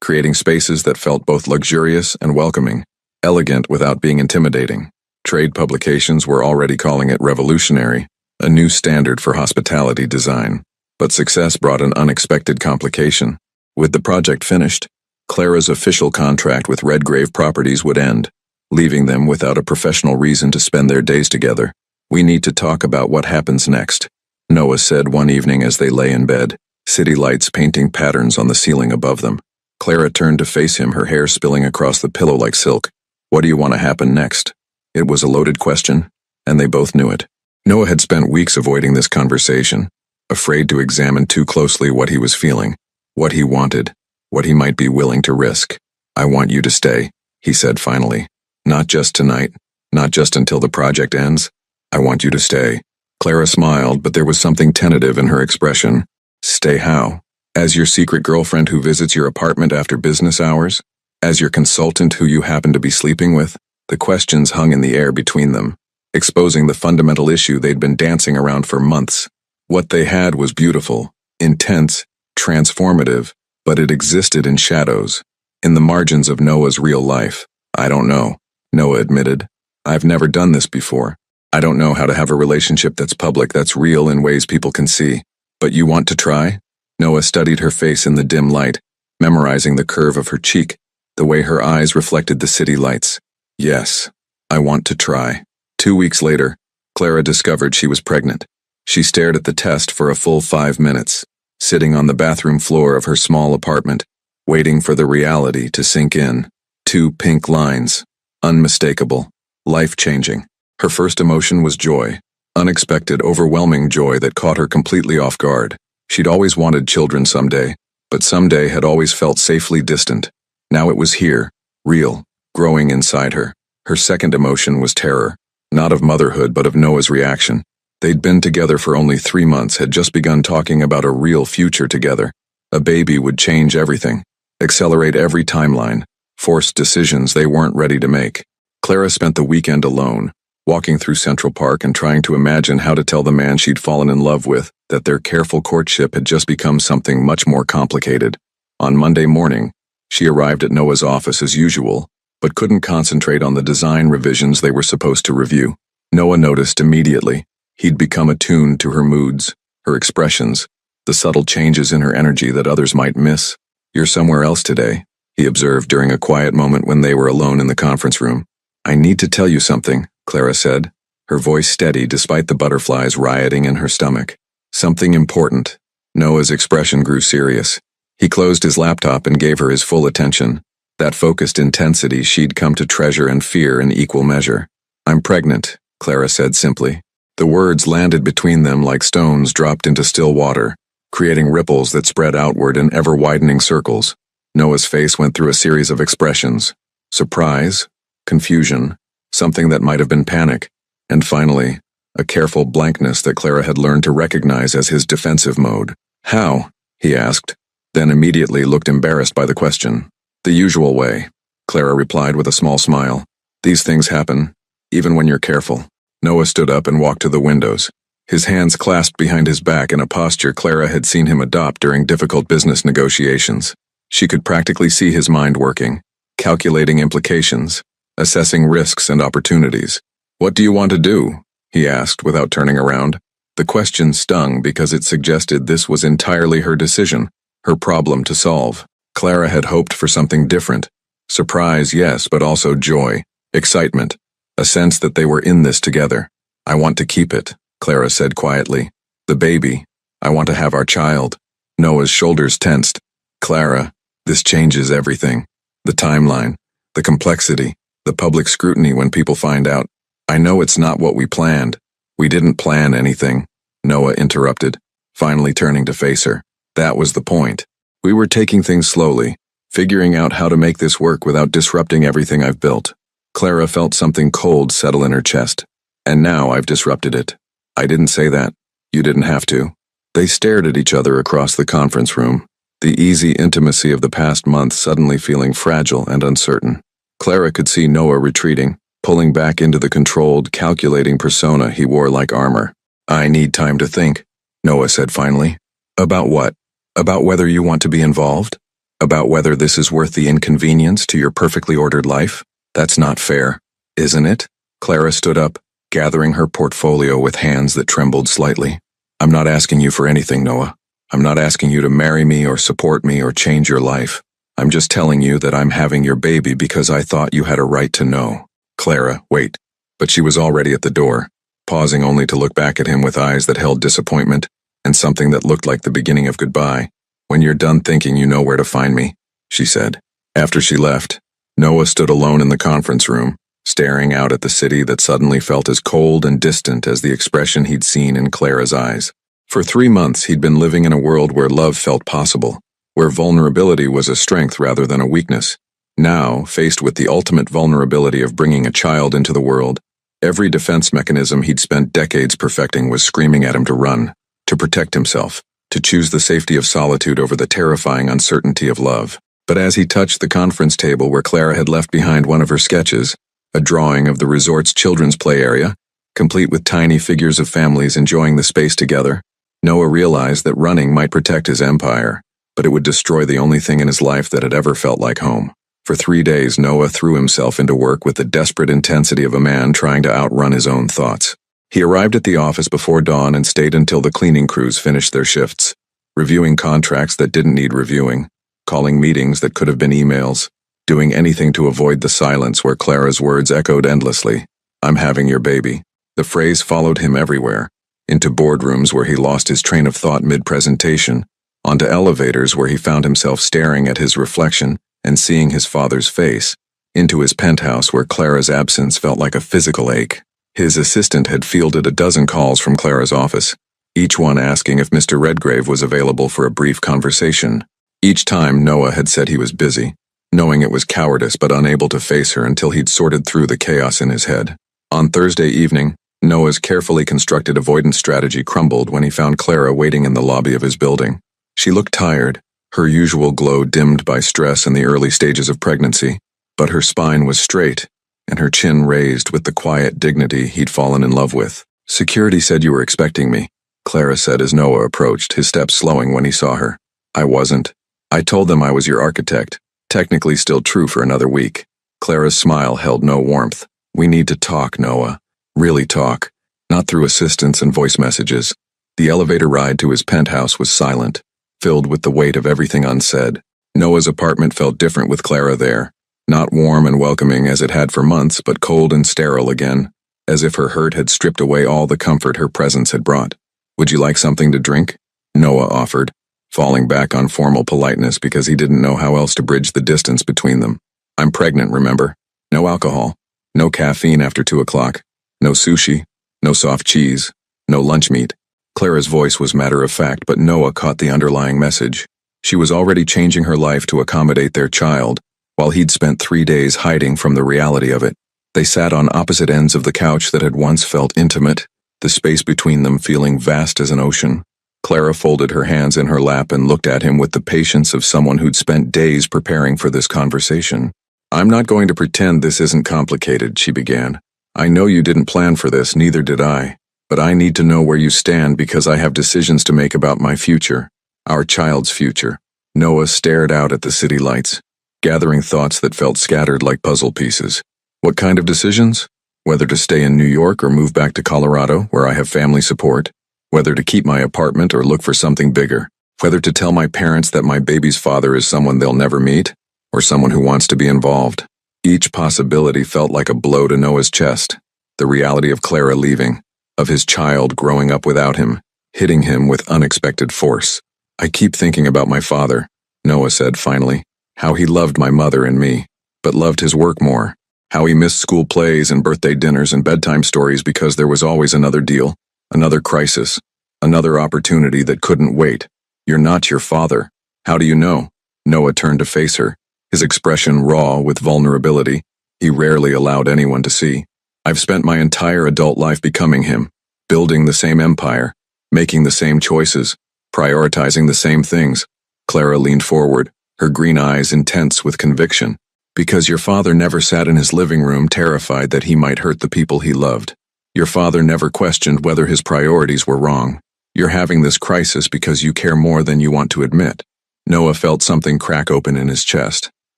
creating spaces that felt both luxurious and welcoming, elegant without being intimidating. Trade publications were already calling it revolutionary, a new standard for hospitality design. But success brought an unexpected complication. With the project finished, Clara's official contract with Redgrave Properties would end, leaving them without a professional reason to spend their days together. "We need to talk about what happens next," Noah said one evening as they lay in bed, city lights painting patterns on the ceiling above them. Clara turned to face him, her hair spilling across the pillow like silk. "What do you want to happen next?" It was a loaded question, and they both knew it. Noah had spent weeks avoiding this conversation, afraid to examine too closely what he was feeling, what he wanted, what he might be willing to risk. "I want you to stay," he said finally. "Not just tonight, not just until the project ends. I want you to stay." Clara smiled, but there was something tentative in her expression. "Stay how? As your secret girlfriend who visits your apartment after business hours? As your consultant who you happen to be sleeping with?" The questions hung in the air between them, exposing the fundamental issue they'd been dancing around for months. What they had was beautiful, intense, transformative, but it existed in shadows, in the margins of Noah's real life. "I don't know," Noah admitted. "I've never done this before. I don't know how to have a relationship that's public, that's real in ways people can see. But you want to try?" Noah studied her face in the dim light, memorizing the curve of her cheek, the way her eyes reflected the city lights. "Yes, I want to try." 2 weeks later, Clara discovered she was pregnant. She stared at the test for a full 5 minutes, sitting on the bathroom floor of her small apartment, waiting for the reality to sink in. 2 pink lines, unmistakable, life-changing. Her first emotion was joy, unexpected, overwhelming joy that caught her completely off guard. She'd always wanted children someday, but someday had always felt safely distant. Now it was here, real, growing inside her. Her second emotion was terror, not of motherhood but of Noah's reaction. They'd been together for only 3 months, had just begun talking about a real future together. A baby would change everything, accelerate every timeline, force decisions they weren't ready to make. Clara spent the weekend alone, walking through Central Park and trying to imagine how to tell the man she'd fallen in love with that their careful courtship had just become something much more complicated. On Monday morning, she arrived at Noah's office as usual, but couldn't concentrate on the design revisions they were supposed to review. Noah noticed immediately. He'd become attuned to her moods, her expressions, the subtle changes in her energy that others might miss. "You're somewhere else today," he observed during a quiet moment when they were alone in the conference room. "I need to tell you something," Clara said, her voice steady despite the butterflies rioting in her stomach. "Something important." Noah's expression grew serious. He closed his laptop and gave her his full attention. That focused intensity she'd come to treasure and fear in equal measure. "I'm pregnant," Clara said simply. The words landed between them like stones dropped into still water, creating ripples that spread outward in ever-widening circles. Noah's face went through a series of expressions: surprise, confusion, something that might have been panic, and finally, a careful blankness that Clara had learned to recognize as his defensive mode. "How?" he asked, then immediately looked embarrassed by the question. "The usual way," Clara replied with a small smile. "These things happen, even when you're careful." Noah stood up and walked to the windows, his hands clasped behind his back in a posture Clara had seen him adopt during difficult business negotiations. She could practically see his mind working, calculating implications, assessing risks and opportunities. "What do you want to do?" he asked without turning around. The question stung because it suggested this was entirely her decision, her problem to solve. Clara had hoped for something different. Surprise, yes, but also joy, excitement, a sense that they were in this together. "I want to keep it," Clara said quietly. "The baby. I want to have our child." Noah's shoulders tensed. "Clara, this changes everything. The timeline, the complexity, the public scrutiny when people find out." "I know it's not what we planned." "We didn't plan anything," Noah interrupted, finally turning to face her. "That was the point. We were taking things slowly, figuring out how to make this work without disrupting everything I've built." Clara felt something cold settle in her chest. "And now I've disrupted it." "I didn't say that. You didn't have to." They stared at each other across the conference room, the easy intimacy of the past month suddenly feeling fragile and uncertain. Clara could see Noah retreating, pulling back into the controlled, calculating persona he wore like armor. "I need time to think," Noah said finally. "About what? About whether you want to be involved? About whether this is worth the inconvenience to your perfectly ordered life? That's not fair, isn't it?" Clara stood up, gathering her portfolio with hands that trembled slightly. "I'm not asking you for anything, Noah. I'm not asking you to marry me or support me or change your life. I'm just telling you that I'm having your baby because I thought you had a right to know." "Clara, wait." But she was already at the door, pausing only to look back at him with eyes that held disappointment and something that looked like the beginning of goodbye. "When you're done thinking, you know where to find me," she said. After she left, Noah stood alone in the conference room, staring out at the city that suddenly felt as cold and distant as the expression he'd seen in Clara's eyes. For 3 months he'd been living in a world where love felt possible, where vulnerability was a strength rather than a weakness. Now, faced with the ultimate vulnerability of bringing a child into the world, every defense mechanism he'd spent decades perfecting was screaming at him to run, to protect himself, to choose the safety of solitude over the terrifying uncertainty of love. But as he touched the conference table where Clara had left behind one of her sketches, a drawing of the resort's children's play area, complete with tiny figures of families enjoying the space together, Noah realized that running might protect his empire, but it would destroy the only thing in his life that had ever felt like home. For 3 days, Noah threw himself into work with the desperate intensity of a man trying to outrun his own thoughts. He arrived at the office before dawn and stayed until the cleaning crews finished their shifts, reviewing contracts that didn't need reviewing, calling meetings that could have been emails, doing anything to avoid the silence where Clara's words echoed endlessly. "I'm having your baby." The phrase followed him everywhere, into boardrooms where he lost his train of thought mid-presentation, onto elevators where he found himself staring at his reflection and seeing his father's face, into his penthouse where Clara's absence felt like a physical ache. His assistant had fielded a dozen calls from Clara's office, each one asking if Mr. Redgrave was available for a brief conversation. Each time Noah had said he was busy, knowing it was cowardice but unable to face her until he'd sorted through the chaos in his head. On Thursday evening, Noah's carefully constructed avoidance strategy crumbled when he found Clara waiting in the lobby of his building. She looked tired, her usual glow dimmed by stress and the early stages of pregnancy, but her spine was straight, and her chin raised with the quiet dignity he'd fallen in love with. "Security said you were expecting me," Clara said as Noah approached, his steps slowing when he saw her. "I wasn't. I told them I was your architect, technically still true for another week." Clara's smile held no warmth. "We need to talk, Noah. Really talk. Not through assistants and voice messages." The elevator ride to his penthouse was silent, filled with the weight of everything unsaid. Noah's apartment felt different with Clara there. Not warm and welcoming as it had for months, but cold and sterile again, as if her hurt had stripped away all the comfort her presence had brought. "Would you like something to drink?" Noah offered, falling back on formal politeness because he didn't know how else to bridge the distance between them. I'm pregnant, remember? No alcohol. No caffeine after 2 o'clock. No sushi. No soft cheese. No lunch meat. Clara's voice was matter of fact, but Noah caught the underlying message. She was already changing her life to accommodate their child, while he'd spent 3 days hiding from the reality of it. They sat on opposite ends of the couch that had once felt intimate, the space between them feeling vast as an ocean. Clara folded her hands in her lap and looked at him with the patience of someone who'd spent days preparing for this conversation. "I'm not going to pretend this isn't complicated," she began. "I know you didn't plan for this, neither did I. But I need to know where you stand because I have decisions to make about my future. Our child's future." Noah stared out at the city lights, gathering thoughts that felt scattered like puzzle pieces. "What kind of decisions? Whether to stay in New York or move back to Colorado, where I have family support. Whether to keep my apartment or look for something bigger. Whether to tell my parents that my baby's father is someone they'll never meet, or someone who wants to be involved." Each possibility felt like a blow to Noah's chest. The reality of Clara leaving, of his child growing up without him, hitting him with unexpected force. "I keep thinking about my father," Noah said finally. "How he loved my mother and me, but loved his work more. How he missed school plays and birthday dinners and bedtime stories because there was always another deal, another crisis, another opportunity that couldn't wait. You're not your father. How do you know?" Noah turned to face her, his expression raw with vulnerability he rarely allowed anyone to see. "I've spent my entire adult life becoming him, building the same empire, making the same choices, prioritizing the same things." Clara leaned forward, her green eyes intense with conviction. "Because your father never sat in his living room terrified that he might hurt the people he loved. Your father never questioned whether his priorities were wrong. You're having this crisis because you care more than you want to admit." Noah felt something crack open in his chest.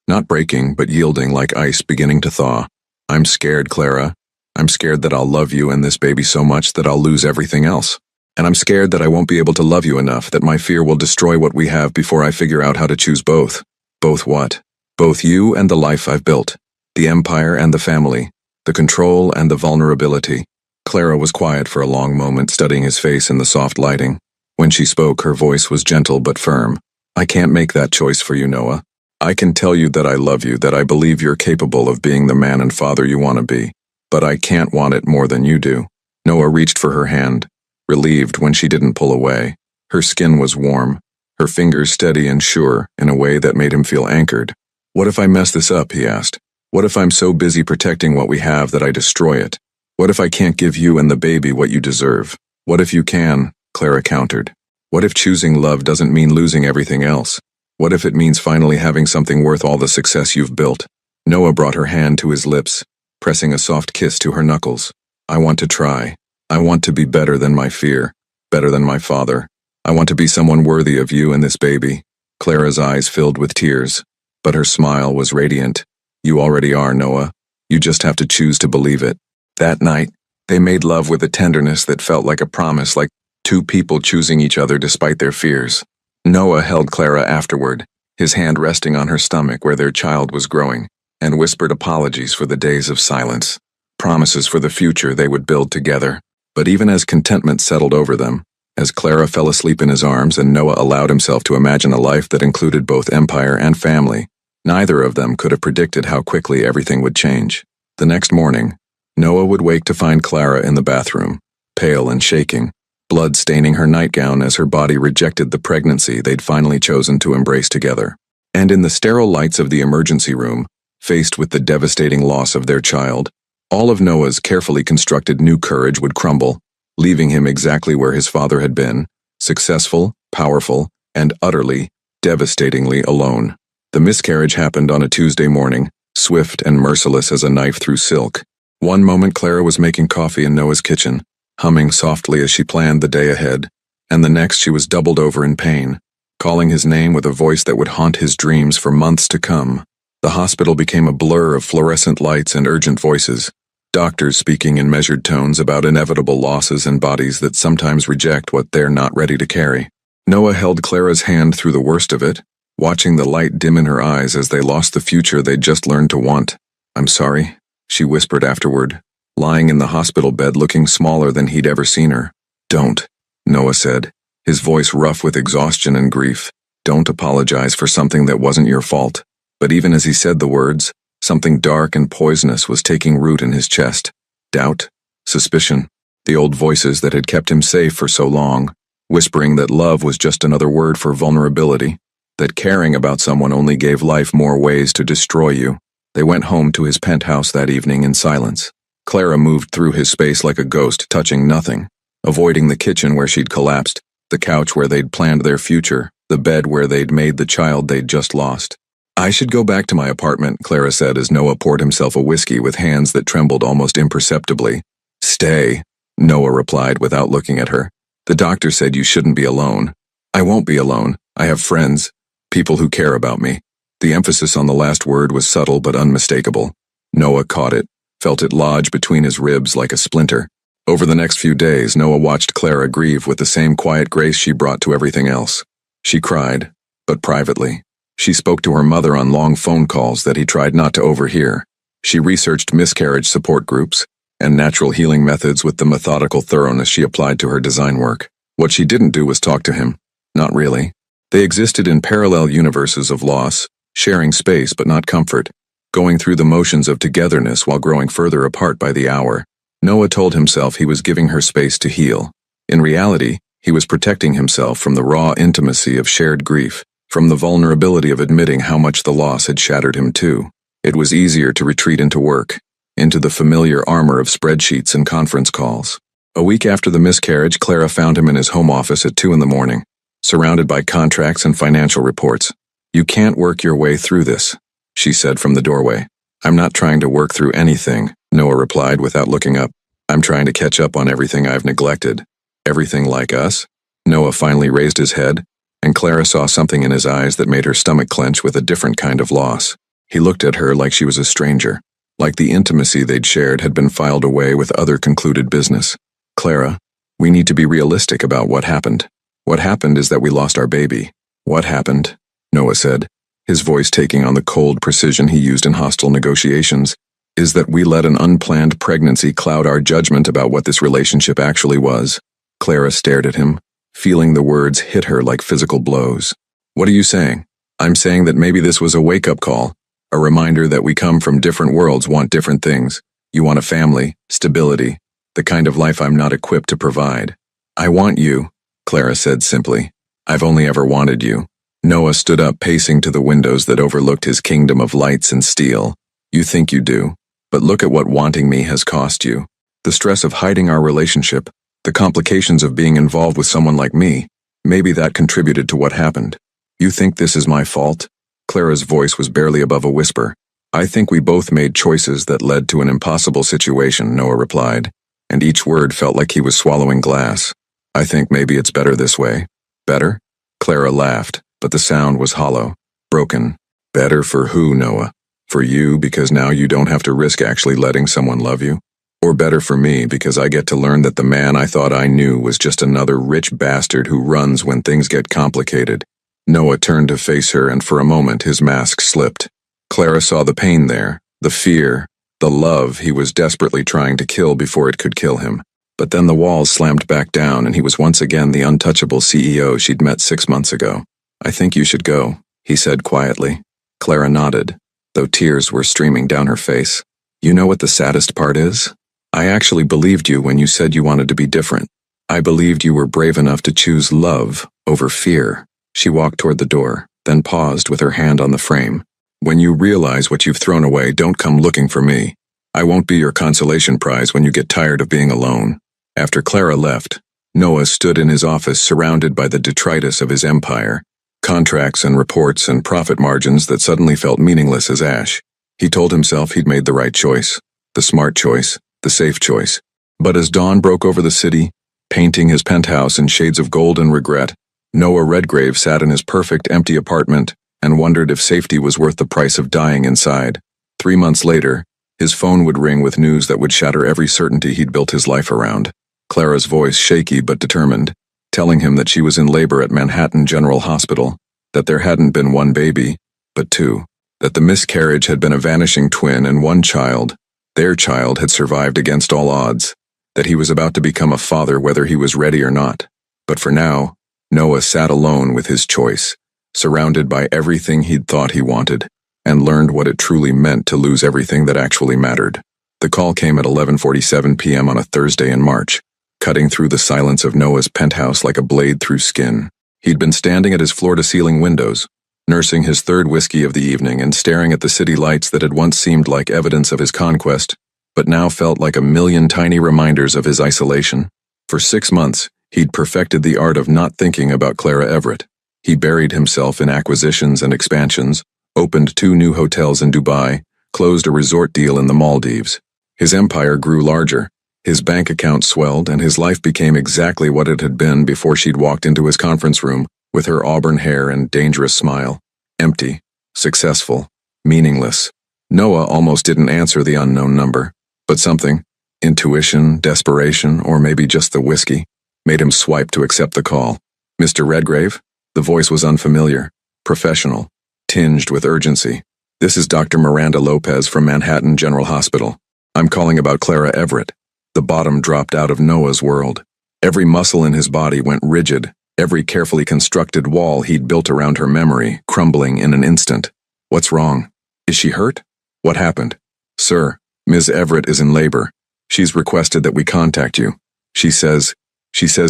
Not breaking, but yielding like ice beginning to thaw. "I'm scared, Clara. I'm scared that I'll love you and this baby so much that I'll lose everything else. And I'm scared that I won't be able to love you enough, that my fear will destroy what we have before I figure out how to choose both." "Both what?" "Both you and the life I've built. The empire and the family. The control and the vulnerability." Clara was quiet for a long moment, studying his face in the soft lighting. When she spoke, her voice was gentle but firm. "I can't make that choice for you, Noah. I can tell you that I love you, that I believe you're capable of being the man and father you want to be. But I can't want it more than you do." Noah reached for her hand, relieved when she didn't pull away. Her skin was warm, her fingers steady and sure in a way that made him feel anchored. "What if I mess this up?" he asked. "What if I'm so busy protecting what we have that I destroy it? What if I can't give you and the baby what you deserve?" "What if you can?" Clara countered. "What if choosing love doesn't mean losing everything else? What if it means finally having something worth all the success you've built?" Noah brought her hand to his lips, pressing a soft kiss to her knuckles. "I want to try. I want to be better than my fear, better than my father. I want to be someone worthy of you and this baby." Clara's eyes filled with tears, but her smile was radiant. "You already are, Noah. You just have to choose to believe it." That night, they made love with a tenderness that felt like a promise, like two people choosing each other despite their fears. Noah held Clara afterward, his hand resting on her stomach where their child was growing, and whispered apologies for the days of silence, promises for the future they would build together. But even as contentment settled over them, as Clara fell asleep in his arms and Noah allowed himself to imagine a life that included both empire and family, neither of them could have predicted how quickly everything would change. The next morning, Noah would wake to find Clara in the bathroom, pale and shaking, blood staining her nightgown as her body rejected the pregnancy they'd finally chosen to embrace together. And in the sterile lights of the emergency room, faced with the devastating loss of their child, all of Noah's carefully constructed new courage would crumble, leaving him exactly where his father had been, successful, powerful, and utterly, devastatingly alone. The miscarriage happened on a Tuesday morning, swift and merciless as a knife through silk. One moment Clara was making coffee in Noah's kitchen, humming softly as she planned the day ahead, and the next she was doubled over in pain, calling his name with a voice that would haunt his dreams for months to come. The hospital became a blur of fluorescent lights and urgent voices, doctors speaking in measured tones about inevitable losses and bodies that sometimes reject what they're not ready to carry. Noah held Clara's hand through the worst of it, watching the light dim in her eyes as they lost the future they'd just learned to want. "I'm sorry," she whispered afterward, lying in the hospital bed looking smaller than he'd ever seen her. "Don't," Noah said, his voice rough with exhaustion and grief. "Don't apologize for something that wasn't your fault." But even as he said the words, Something dark and poisonous was taking root in his chest. Doubt, suspicion, the old voices that had kept him safe for so long, whispering that love was just another word for vulnerability, that caring about someone only gave life more ways to destroy you. They went home to his penthouse that evening in silence. Clara moved through his space like a ghost, touching nothing, avoiding the kitchen where she'd collapsed, the couch where they'd planned their future, the bed where they'd made the child they'd just lost. "I should go back to my apartment," Clara said as Noah poured himself a whiskey with hands that trembled almost imperceptibly. "Stay," Noah replied without looking at her. "The doctor said you shouldn't be alone." "I won't be alone. I have friends, people who care about me." The emphasis on the last word was subtle but unmistakable. Noah caught it, felt it lodge between his ribs like a splinter. Over the next few days, Noah watched Clara grieve with the same quiet grace she brought to everything else. She cried, but privately. She spoke to her mother on long phone calls that he tried not to overhear. She researched miscarriage support groups and natural healing methods with the methodical thoroughness she applied to her design work. What she didn't do was talk to him. Not really. They existed in parallel universes of loss, sharing space but not comfort, going through the motions of togetherness while growing further apart by the hour. Noah told himself he was giving her space to heal. In reality, he was protecting himself from the raw intimacy of shared grief, from the vulnerability of admitting how much the loss had shattered him too. It was easier to retreat into work, into the familiar armor of spreadsheets and conference calls. A week after the miscarriage, Clara found him in his home office at 2 a.m, surrounded by contracts and financial reports. "You can't work your way through this," she said from the doorway. "I'm not trying to work through anything," Noah replied without looking up. "I'm trying to catch up on everything I've neglected." "Everything like us?" Noah finally raised his head, and Clara saw something in his eyes that made her stomach clench with a different kind of loss. He looked at her like she was a stranger, like the intimacy they'd shared had been filed away with other concluded business. "Clara, we need to be realistic about what happened. What happened is that we lost our baby." "What happened?" Noah said, his voice taking on the cold precision he used in hostile negotiations, "is that we let an unplanned pregnancy cloud our judgment about what this relationship actually was." Clara stared at him, feeling the words hit her like physical blows. "What are you saying?" "I'm saying that maybe this was a wake-up call, a reminder that we come from different worlds, want different things. You want a family, stability, the kind of life I'm not equipped to provide." "I want you," Clara said simply. "I've only ever wanted you." Noah stood up, pacing to the windows that overlooked his kingdom of lights and steel. "You think you do, but look at what wanting me has cost you. The stress of hiding our relationship, the complications of being involved with someone like me, maybe that contributed to what happened. You think this is my fault?" Clara's voice was barely above a whisper. "I think we both made choices that led to an impossible situation," Noah replied, and each word felt like he was swallowing glass. "I think maybe it's better this way." "Better?" Clara laughed, but the sound was hollow, broken. "Better for who, Noah? For you because now you don't have to risk actually letting someone love you? Or better for me because I get to learn that the man I thought I knew was just another rich bastard who runs when things get complicated?" Noah turned to face her, and for a moment his mask slipped. Clara saw the pain there, the fear, the love he was desperately trying to kill before it could kill him. But then the walls slammed back down and he was once again the untouchable CEO she'd met 6 months ago. "I think you should go," he said quietly. Clara nodded, though tears were streaming down her face. "You know what the saddest part is? I actually believed you when you said you wanted to be different. I believed you were brave enough to choose love over fear." She walked toward the door, then paused with her hand on the frame. "When you realize what you've thrown away, don't come looking for me. I won't be your consolation prize when you get tired of being alone." After Clara left, Noah stood in his office surrounded by the detritus of his empire, contracts and reports and profit margins that suddenly felt meaningless as ash. He told himself he'd made the right choice, the smart choice, the safe choice. But as dawn broke over the city, painting his penthouse in shades of gold and regret, Noah Redgrave sat in his perfect empty apartment and wondered if safety was worth the price of dying inside. 3 months later, his phone would ring with news that would shatter every certainty he'd built his life around. Clara's voice shaky but determined, telling him that she was in labor at Manhattan General Hospital, that there hadn't been one baby, but 2, that the miscarriage had been a vanishing twin and one child, their child, had survived against all odds, that he was about to become a father whether he was ready or not. But for now, Noah sat alone with his choice, surrounded by everything he'd thought he wanted, and learned what it truly meant to lose everything that actually mattered. The call came at 11:47 p.m. on a Thursday in March, cutting through the silence of Noah's penthouse like a blade through skin. He'd been standing at his floor-to-ceiling windows, nursing his third whiskey of the evening and staring at the city lights that had once seemed like evidence of his conquest, but now felt like a million tiny reminders of his isolation. For 6 months, he'd perfected the art of not thinking about Clara Everett. He buried himself in acquisitions and expansions, opened 2 new hotels in Dubai, closed a resort deal in the Maldives. His empire grew larger, his bank account swelled, and his life became exactly what it had been before she'd walked into his conference room with her auburn hair and dangerous smile. Empty, successful, meaningless. Noah almost didn't answer the unknown number, but something, intuition, desperation, or maybe just the whiskey, made him swipe to accept the call. Mr. Redgrave? The voice was unfamiliar, professional, tinged with urgency. This is Dr. Miranda Lopez from Manhattan General Hospital. I'm calling about Clara Everett. The bottom dropped out of Noah's world. Every muscle in his body went rigid, every carefully constructed wall he'd built around her memory crumbling in an instant. What's wrong? Is she hurt? What happened? Sir, Ms. Everett is in labor. She's requested that we contact you. She says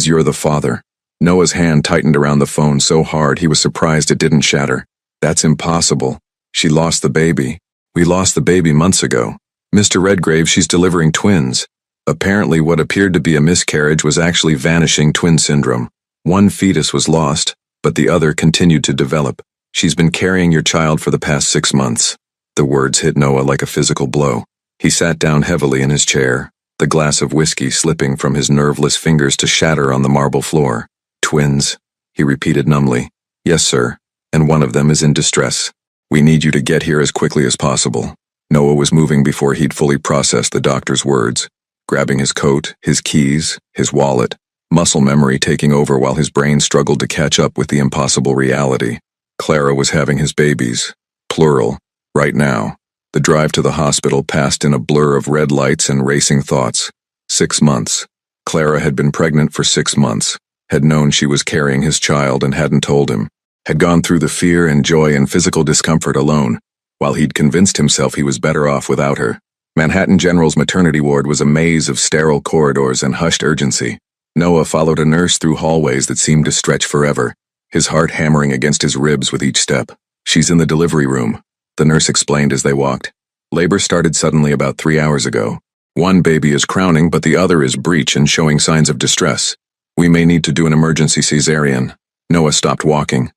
you're the father. Noah's hand tightened around the phone so hard he was surprised it didn't shatter. That's impossible. She lost the baby. We lost the baby months ago. Mr. Redgrave, she's delivering twins. Apparently what appeared to be a miscarriage was actually vanishing twin syndrome. One fetus was lost, but the other continued to develop. She's been carrying your child for the past 6 months. The words hit Noah like a physical blow. He sat down heavily in his chair, the glass of whiskey slipping from his nerveless fingers to shatter on the marble floor. Twins, he repeated numbly. Yes, sir, and one of them is in distress. We need you to get here as quickly as possible. Noah was moving before he'd fully processed the doctor's words, grabbing his coat, his keys, his wallet, muscle memory taking over while his brain struggled to catch up with the impossible reality. Clara was having his babies, plural, right now. The drive to the hospital passed in a blur of red lights and racing thoughts. 6 months. Clara had been pregnant for 6 months, had known she was carrying his child and hadn't told him, had gone through the fear and joy and physical discomfort alone, while he'd convinced himself he was better off without her. Manhattan General's maternity ward was a maze of sterile corridors and hushed urgency. Noah followed a nurse through hallways that seemed to stretch forever, his heart hammering against his ribs with each step. She's in the delivery room, the nurse explained as they walked. Labor started suddenly about 3 hours ago. One baby is crowning, but the other is breech and showing signs of distress. We may need to do an emergency cesarean. Noah stopped walking.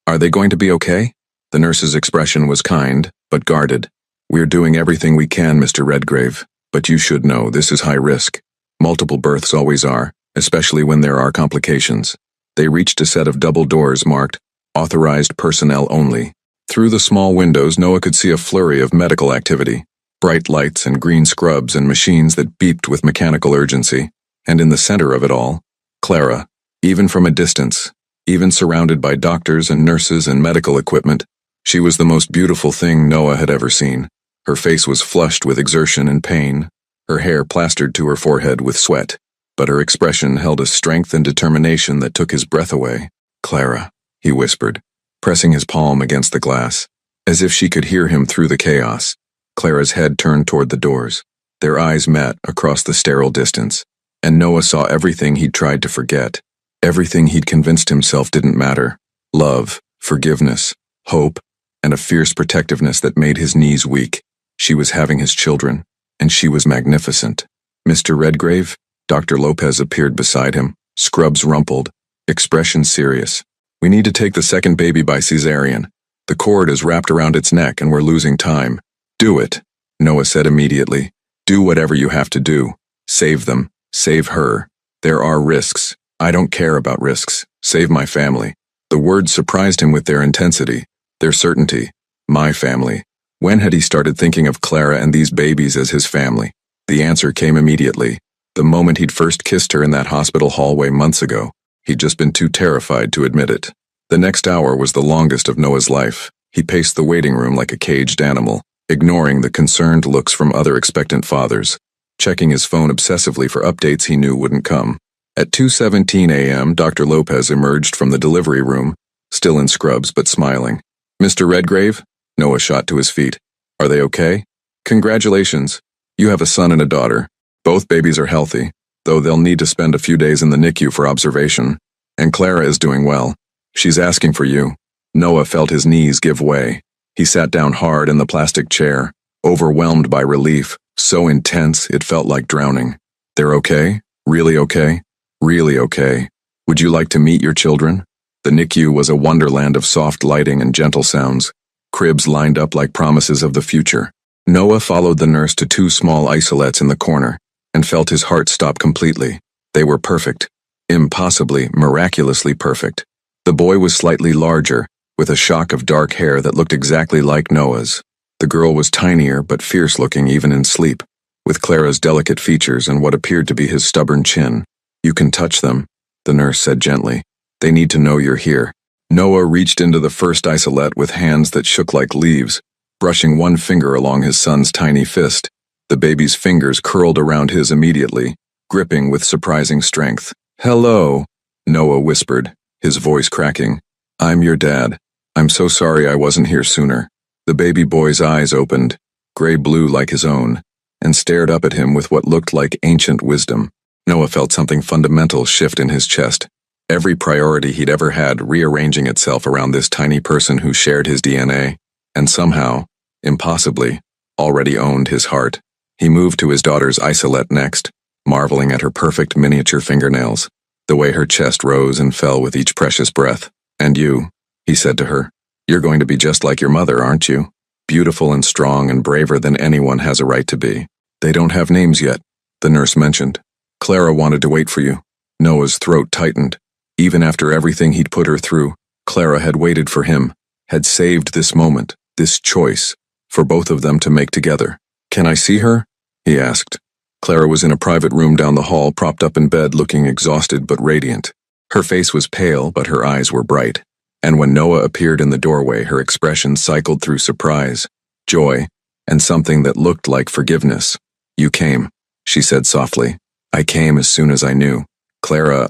Are they going to be okay? The nurse's expression was kind, but guarded. We're doing everything we can, Mr. Redgrave, but you should know this is high risk. Multiple births always are, especially when there are complications. They reached a set of double doors marked, authorized personnel only. Through the small windows, Noah could see a flurry of medical activity, bright lights and green scrubs and machines that beeped with mechanical urgency. And in the center of it all, Clara, even from a distance, even surrounded by doctors and nurses and medical equipment, she was the most beautiful thing Noah had ever seen. Her face was flushed with exertion and pain, her hair plastered to her forehead with sweat, but her expression held a strength and determination that took his breath away. Clara, he whispered, pressing his palm against the glass, as if she could hear him through the chaos. Clara's head turned toward the doors. Their eyes met across the sterile distance, and Noah saw everything he'd tried to forget, everything he'd convinced himself didn't matter. Love, forgiveness, hope, and a fierce protectiveness that made his knees weak. She was having his children, and she was magnificent. Mr. Redgrave? Dr. Lopez appeared beside him, scrubs rumpled, expression serious. We need to take the second baby by cesarean. The cord is wrapped around its neck and we're losing time. Do it, Noah said immediately. Do whatever you have to do. Save them. Save her. There are risks. I don't care about risks. Save my family. The words surprised him with their intensity, their certainty. My family. When had he started thinking of Clara and these babies as his family? The answer came immediately. The moment he'd first kissed her in that hospital hallway months ago. He'd just been too terrified to admit it. The next hour was the longest of Noah's life. He paced the waiting room like a caged animal, ignoring the concerned looks from other expectant fathers, checking his phone obsessively for updates he knew wouldn't come. At 2:17 a.m., Dr. Lopez emerged from the delivery room, still in scrubs but smiling. Mr. Redgrave? Noah shot to his feet. Are they okay? Congratulations. You have a son and a daughter. Both babies are healthy, though they'll need to spend a few days in the NICU for observation. And Clara is doing well. She's asking for you. Noah felt his knees give way. He sat down hard in the plastic chair, overwhelmed by relief, so intense it felt like drowning. They're okay? Really okay? Really okay. Would you like to meet your children? The NICU was a wonderland of soft lighting and gentle sounds. Cribs lined up like promises of the future. Noah followed the nurse to two small isolates in the corner and felt his heart stop completely. They were perfect. Impossibly, miraculously perfect. The boy was slightly larger, with a shock of dark hair that looked exactly like Noah's. The girl was tinier but fierce-looking even in sleep, with Clara's delicate features and what appeared to be his stubborn chin. You can touch them, the nurse said gently. They need to know you're here. Noah reached into the first isolate with hands that shook like leaves, brushing one finger along his son's tiny fist. The baby's fingers curled around his immediately, gripping with surprising strength. Hello, Noah whispered, his voice cracking. I'm your dad. I'm so sorry I wasn't here sooner. The baby boy's eyes opened, gray-blue like his own, and stared up at him with what looked like ancient wisdom. Noah felt something fundamental shift in his chest. Every priority he'd ever had rearranging itself around this tiny person who shared his DNA, and somehow, impossibly, already owned his heart. He moved to his daughter's isolette next, marveling at her perfect miniature fingernails, the way her chest rose and fell with each precious breath. And you, he said to her, you're going to be just like your mother, aren't you? Beautiful and strong and braver than anyone has a right to be. They don't have names yet, the nurse mentioned. Clara wanted to wait for you. Noah's throat tightened. Even after everything he'd put her through, Clara had waited for him, had saved this moment, this choice, for both of them to make together. Can I see her? He asked. Clara was in a private room down the hall, propped up in bed, looking exhausted but radiant. Her face was pale, but her eyes were bright. And when Noah appeared in the doorway, her expression cycled through surprise, joy, and something that looked like forgiveness. You came, she said softly. I came as soon as I knew. Clara,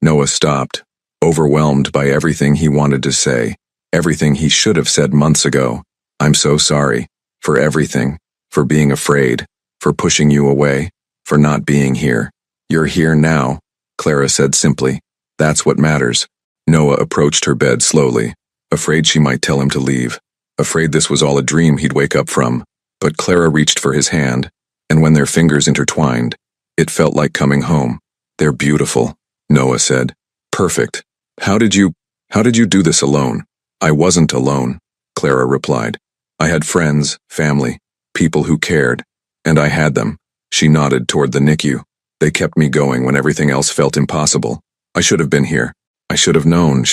Noah stopped, overwhelmed by everything he wanted to say, everything he should have said months ago. I'm so sorry. For everything. For being afraid. For pushing you away. For not being here. You're here now, Clara said simply. That's what matters. Noah approached her bed slowly, afraid she might tell him to leave, afraid this was all a dream he'd wake up from. But Clara reached for his hand, and when their fingers intertwined, it felt like coming home. They're beautiful, Noah said. Perfect. How did you do this alone? I wasn't alone, Clara replied. I had friends, family, people who cared, and I had them. She nodded toward the NICU. They kept me going when everything else felt impossible. I should have been here. I should have known,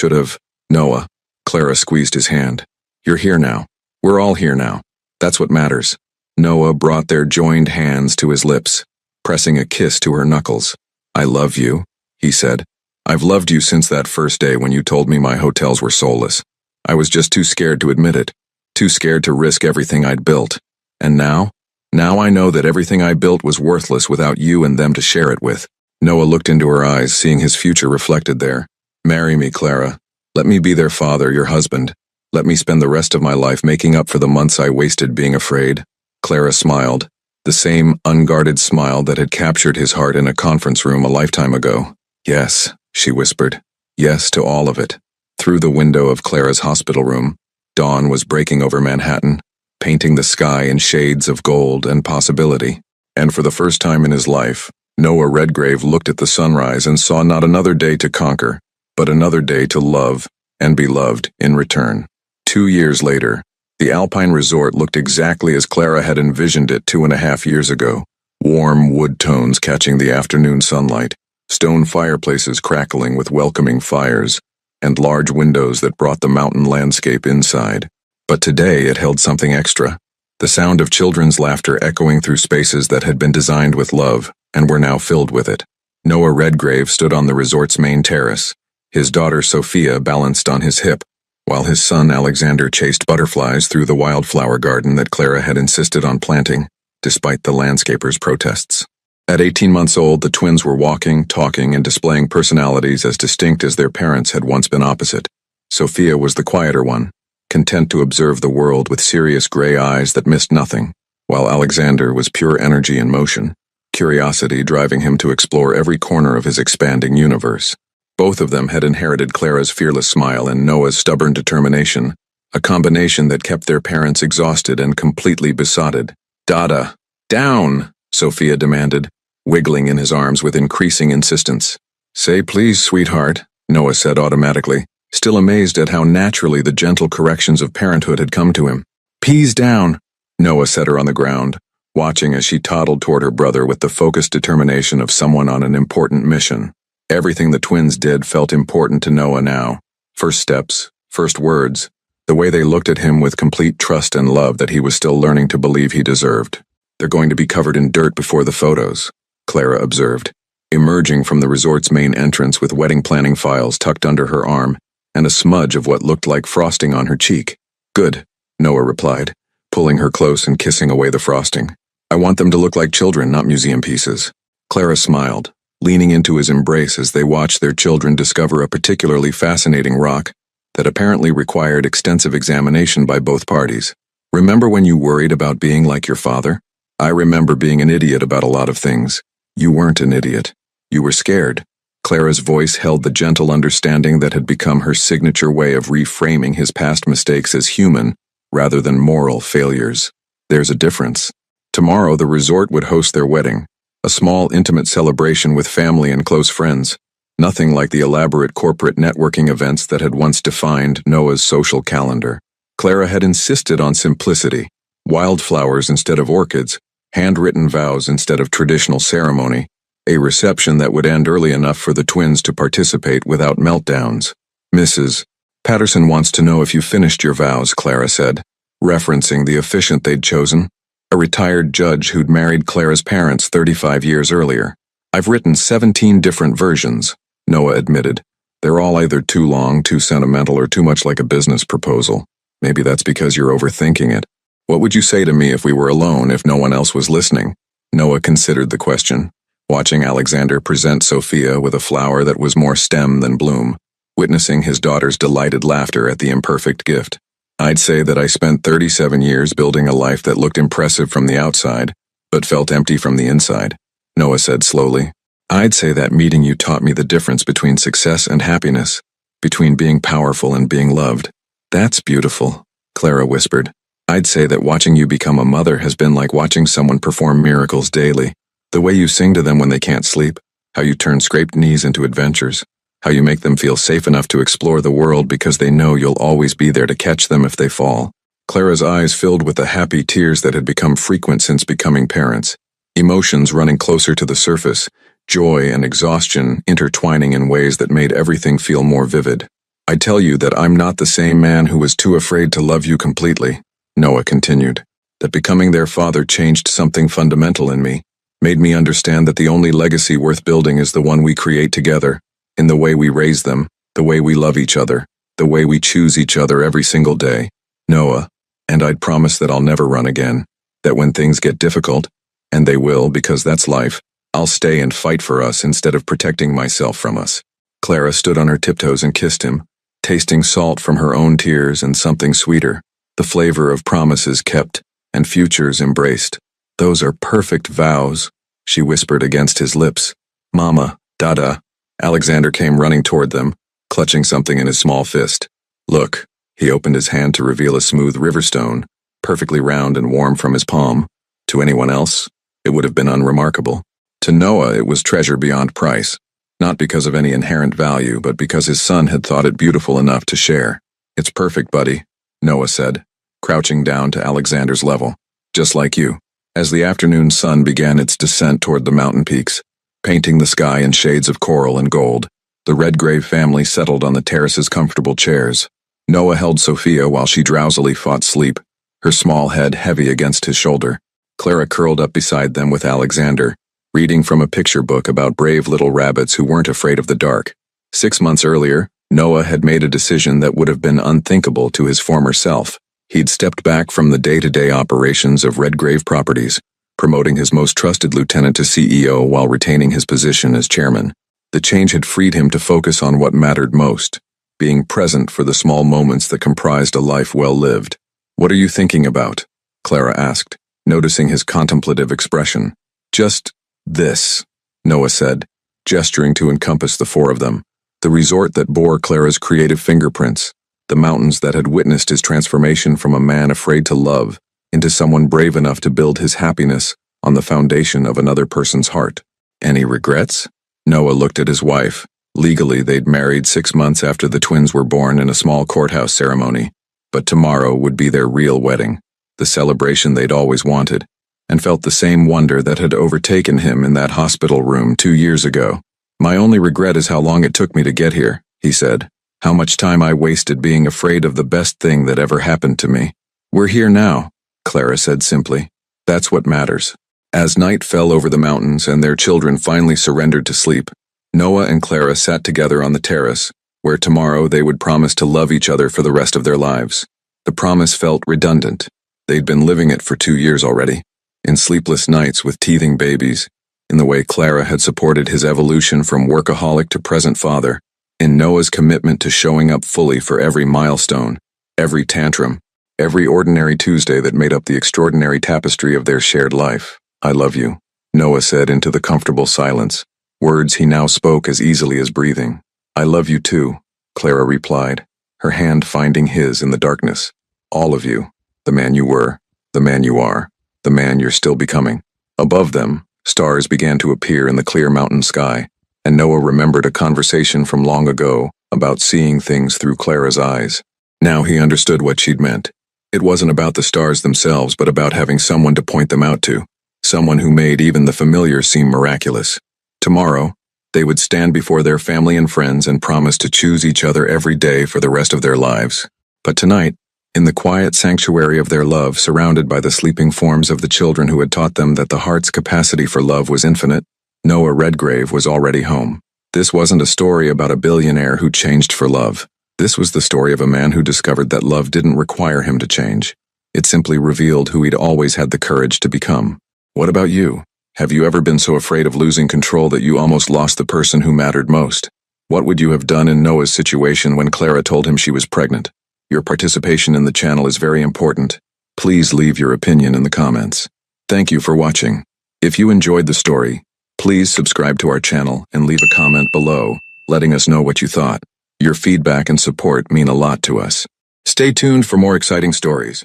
Noah. Clara squeezed his hand. You're here now. We're all here now. That's what matters. Noah brought their joined hands to his lips, pressing a kiss to her knuckles. I love you, he said. I've loved you since that first day when you told me my hotels were soulless. I was just too scared to admit it, too scared to risk everything I'd built. And now? Now I know that everything I built was worthless without you and them to share it with. Noah looked into her eyes, seeing his future reflected there. Marry me, Clara. Let me be their father, your husband. Let me spend the rest of my life making up for the months I wasted being afraid. Clara smiled, the same unguarded smile that had captured his heart in a conference room a lifetime ago. Yes, she whispered. Yes to all of it. Through the window of Clara's hospital room, dawn was breaking over Manhattan, painting the sky in shades of gold and possibility. And for the first time in his life, Noah Redgrave looked at the sunrise and saw not another day to conquer, but another day to love and be loved in return. 2 years later, the Alpine resort looked exactly as Clara had envisioned it 2.5 years ago. Warm wood tones catching the afternoon sunlight, stone fireplaces crackling with welcoming fires, and large windows that brought the mountain landscape inside. But today it held something extra. The sound of children's laughter echoing through spaces that had been designed with love and were now filled with it. Noah Redgrave stood on the resort's main terrace. His daughter Sophia balanced on his hip, while his son Alexander chased butterflies through the wildflower garden that Clara had insisted on planting, despite the landscaper's protests. At 18 months old, the twins were walking, talking, and displaying personalities as distinct as their parents had once been opposite. Sophia was the quieter one, content to observe the world with serious gray eyes that missed nothing, while Alexander was pure energy in motion, curiosity driving him to explore every corner of his expanding universe. Both of them had inherited Clara's fearless smile and Noah's stubborn determination, a combination that kept their parents exhausted and completely besotted. "Dada, down!" Sophia demanded, wiggling in his arms with increasing insistence. "Say please, sweetheart," Noah said automatically, still amazed at how naturally the gentle corrections of parenthood had come to him. "Peas down!" Noah set her on the ground, watching as she toddled toward her brother with the focused determination of someone on an important mission. Everything the twins did felt important to Noah now. First steps, first words, the way they looked at him with complete trust and love that he was still learning to believe he deserved. "They're going to be covered in dirt before the photos," Clara observed, emerging from the resort's main entrance with wedding planning files tucked under her arm and a smudge of what looked like frosting on her cheek. "Good," Noah replied, pulling her close and kissing away the frosting. "I want them to look like children, not museum pieces." Clara smiled, leaning into his embrace as they watched their children discover a particularly fascinating rock that apparently required extensive examination by both parties. "Remember when you worried about being like your father? I remember being an idiot about a lot of things. You weren't an idiot. You were scared." Clara's voice held the gentle understanding that had become her signature way of reframing his past mistakes as human, rather than moral failures. "There's a difference." Tomorrow the resort would host their wedding, a small intimate celebration with family and close friends, nothing like the elaborate corporate networking events that had once defined Noah's social calendar. Clara had insisted on simplicity, wildflowers instead of orchids, handwritten vows instead of traditional ceremony, a reception that would end early enough for the twins to participate without meltdowns. "Mrs. Patterson wants to know if you finished your vows," Clara said, referencing the officiant they'd chosen, a retired judge who'd married Clara's parents 35 years earlier. "I've written 17 different versions," Noah admitted. "They're all either too long, too sentimental, or too much like a business proposal. Maybe that's because you're overthinking it. What would you say to me if we were alone, if no one else was listening?" Noah considered the question, watching Alexander present Sophia with a flower that was more stem than bloom, witnessing his daughter's delighted laughter at the imperfect gift. "I'd say that I spent 37 years building a life that looked impressive from the outside, but felt empty from the inside," Noah said slowly. "I'd say that meeting you taught me the difference between success and happiness, between being powerful and being loved." "That's beautiful," Clara whispered. "I'd say that watching you become a mother has been like watching someone perform miracles daily. The way you sing to them when they can't sleep, how you turn scraped knees into adventures, how you make them feel safe enough to explore the world because they know you'll always be there to catch them if they fall." Clara's eyes filled with the happy tears that had become frequent since becoming parents, emotions running closer to the surface, joy and exhaustion intertwining in ways that made everything feel more vivid. "I tell you that I'm not the same man who was too afraid to love you completely," Noah continued. "That becoming their father changed something fundamental in me, made me understand that the only legacy worth building is the one we create together, in the way we raise them, the way we love each other, the way we choose each other every single day. Noah, and I'd promise that I'll never run again, that when things get difficult, and they will because that's life, I'll stay and fight for us instead of protecting myself from us." Clara stood on her tiptoes and kissed him, tasting salt from her own tears and something sweeter, the flavor of promises kept and futures embraced. "Those are perfect vows," she whispered against his lips. "Mama, Dada." Alexander came running toward them, clutching something in his small fist. "Look." He opened his hand to reveal a smooth riverstone, perfectly round and warm from his palm. To anyone else, it would have been unremarkable. To Noah, it was treasure beyond price, not because of any inherent value, but because his son had thought it beautiful enough to share. "It's perfect, buddy," Noah said, crouching down to Alexander's level. "Just like you." As the afternoon sun began its descent toward the mountain peaks, painting the sky in shades of coral and gold, the Redgrave family settled on the terrace's comfortable chairs. Noah held Sophia while she drowsily fought sleep, her small head heavy against his shoulder. Clara curled up beside them with Alexander, reading from a picture book about brave little rabbits who weren't afraid of the dark. 6 months earlier, Noah had made a decision that would have been unthinkable to his former self. He'd stepped back from the day-to-day operations of Redgrave Properties, promoting his most trusted lieutenant to CEO while retaining his position as chairman. The change had freed him to focus on what mattered most, being present for the small moments that comprised a life well lived. "What are you thinking about?" Clara asked, noticing his contemplative expression. "Just this," Noah said, gesturing to encompass the four of them. The resort that bore Clara's creative fingerprints, the mountains that had witnessed his transformation from a man afraid to love into someone brave enough to build his happiness on the foundation of another person's heart. "Any regrets?" Noah looked at his wife. Legally, they'd married 6 months after the twins were born in a small courthouse ceremony, but tomorrow would be their real wedding, the celebration they'd always wanted, and felt the same wonder that had overtaken him in that hospital room 2 years ago. "My only regret is how long it took me to get here," he said. "How much time I wasted being afraid of the best thing that ever happened to me." "We're here now," Clara said simply. "That's what matters." As night fell over the mountains and their children finally surrendered to sleep, Noah and Clara sat together on the terrace, where tomorrow they would promise to love each other for the rest of their lives. The promise felt redundant. They'd been living it for 2 years already, in sleepless nights with teething babies, in the way Clara had supported his evolution from workaholic to present father, in Noah's commitment to showing up fully for every milestone, every tantrum, every ordinary Tuesday that made up the extraordinary tapestry of their shared life. "I love you," Noah said into the comfortable silence, words he now spoke as easily as breathing. "I love you too," Clara replied, her hand finding his in the darkness. "All of you, the man you were, the man you are, the man you're still becoming." Above them, stars began to appear in the clear mountain sky, and Noah remembered a conversation from long ago about seeing things through Clara's eyes. Now he understood what she'd meant. It wasn't about the stars themselves, but about having someone to point them out to, someone who made even the familiar seem miraculous. Tomorrow, they would stand before their family and friends and promise to choose each other every day for the rest of their lives. But tonight, in the quiet sanctuary of their love, surrounded by the sleeping forms of the children who had taught them that the heart's capacity for love was infinite, Noah Redgrave was already home. This wasn't a story about a billionaire who changed for love. This was the story of a man who discovered that love didn't require him to change. It simply revealed who he'd always had the courage to become. What about you? Have you ever been so afraid of losing control that you almost lost the person who mattered most? What would you have done in Noah's situation when Clara told him she was pregnant? Your participation in the channel is very important. Please leave your opinion in the comments. Thank you for watching. If you enjoyed the story, please subscribe to our channel and leave a comment below, letting us know what you thought. Your feedback and support mean a lot to us. Stay tuned for more exciting stories.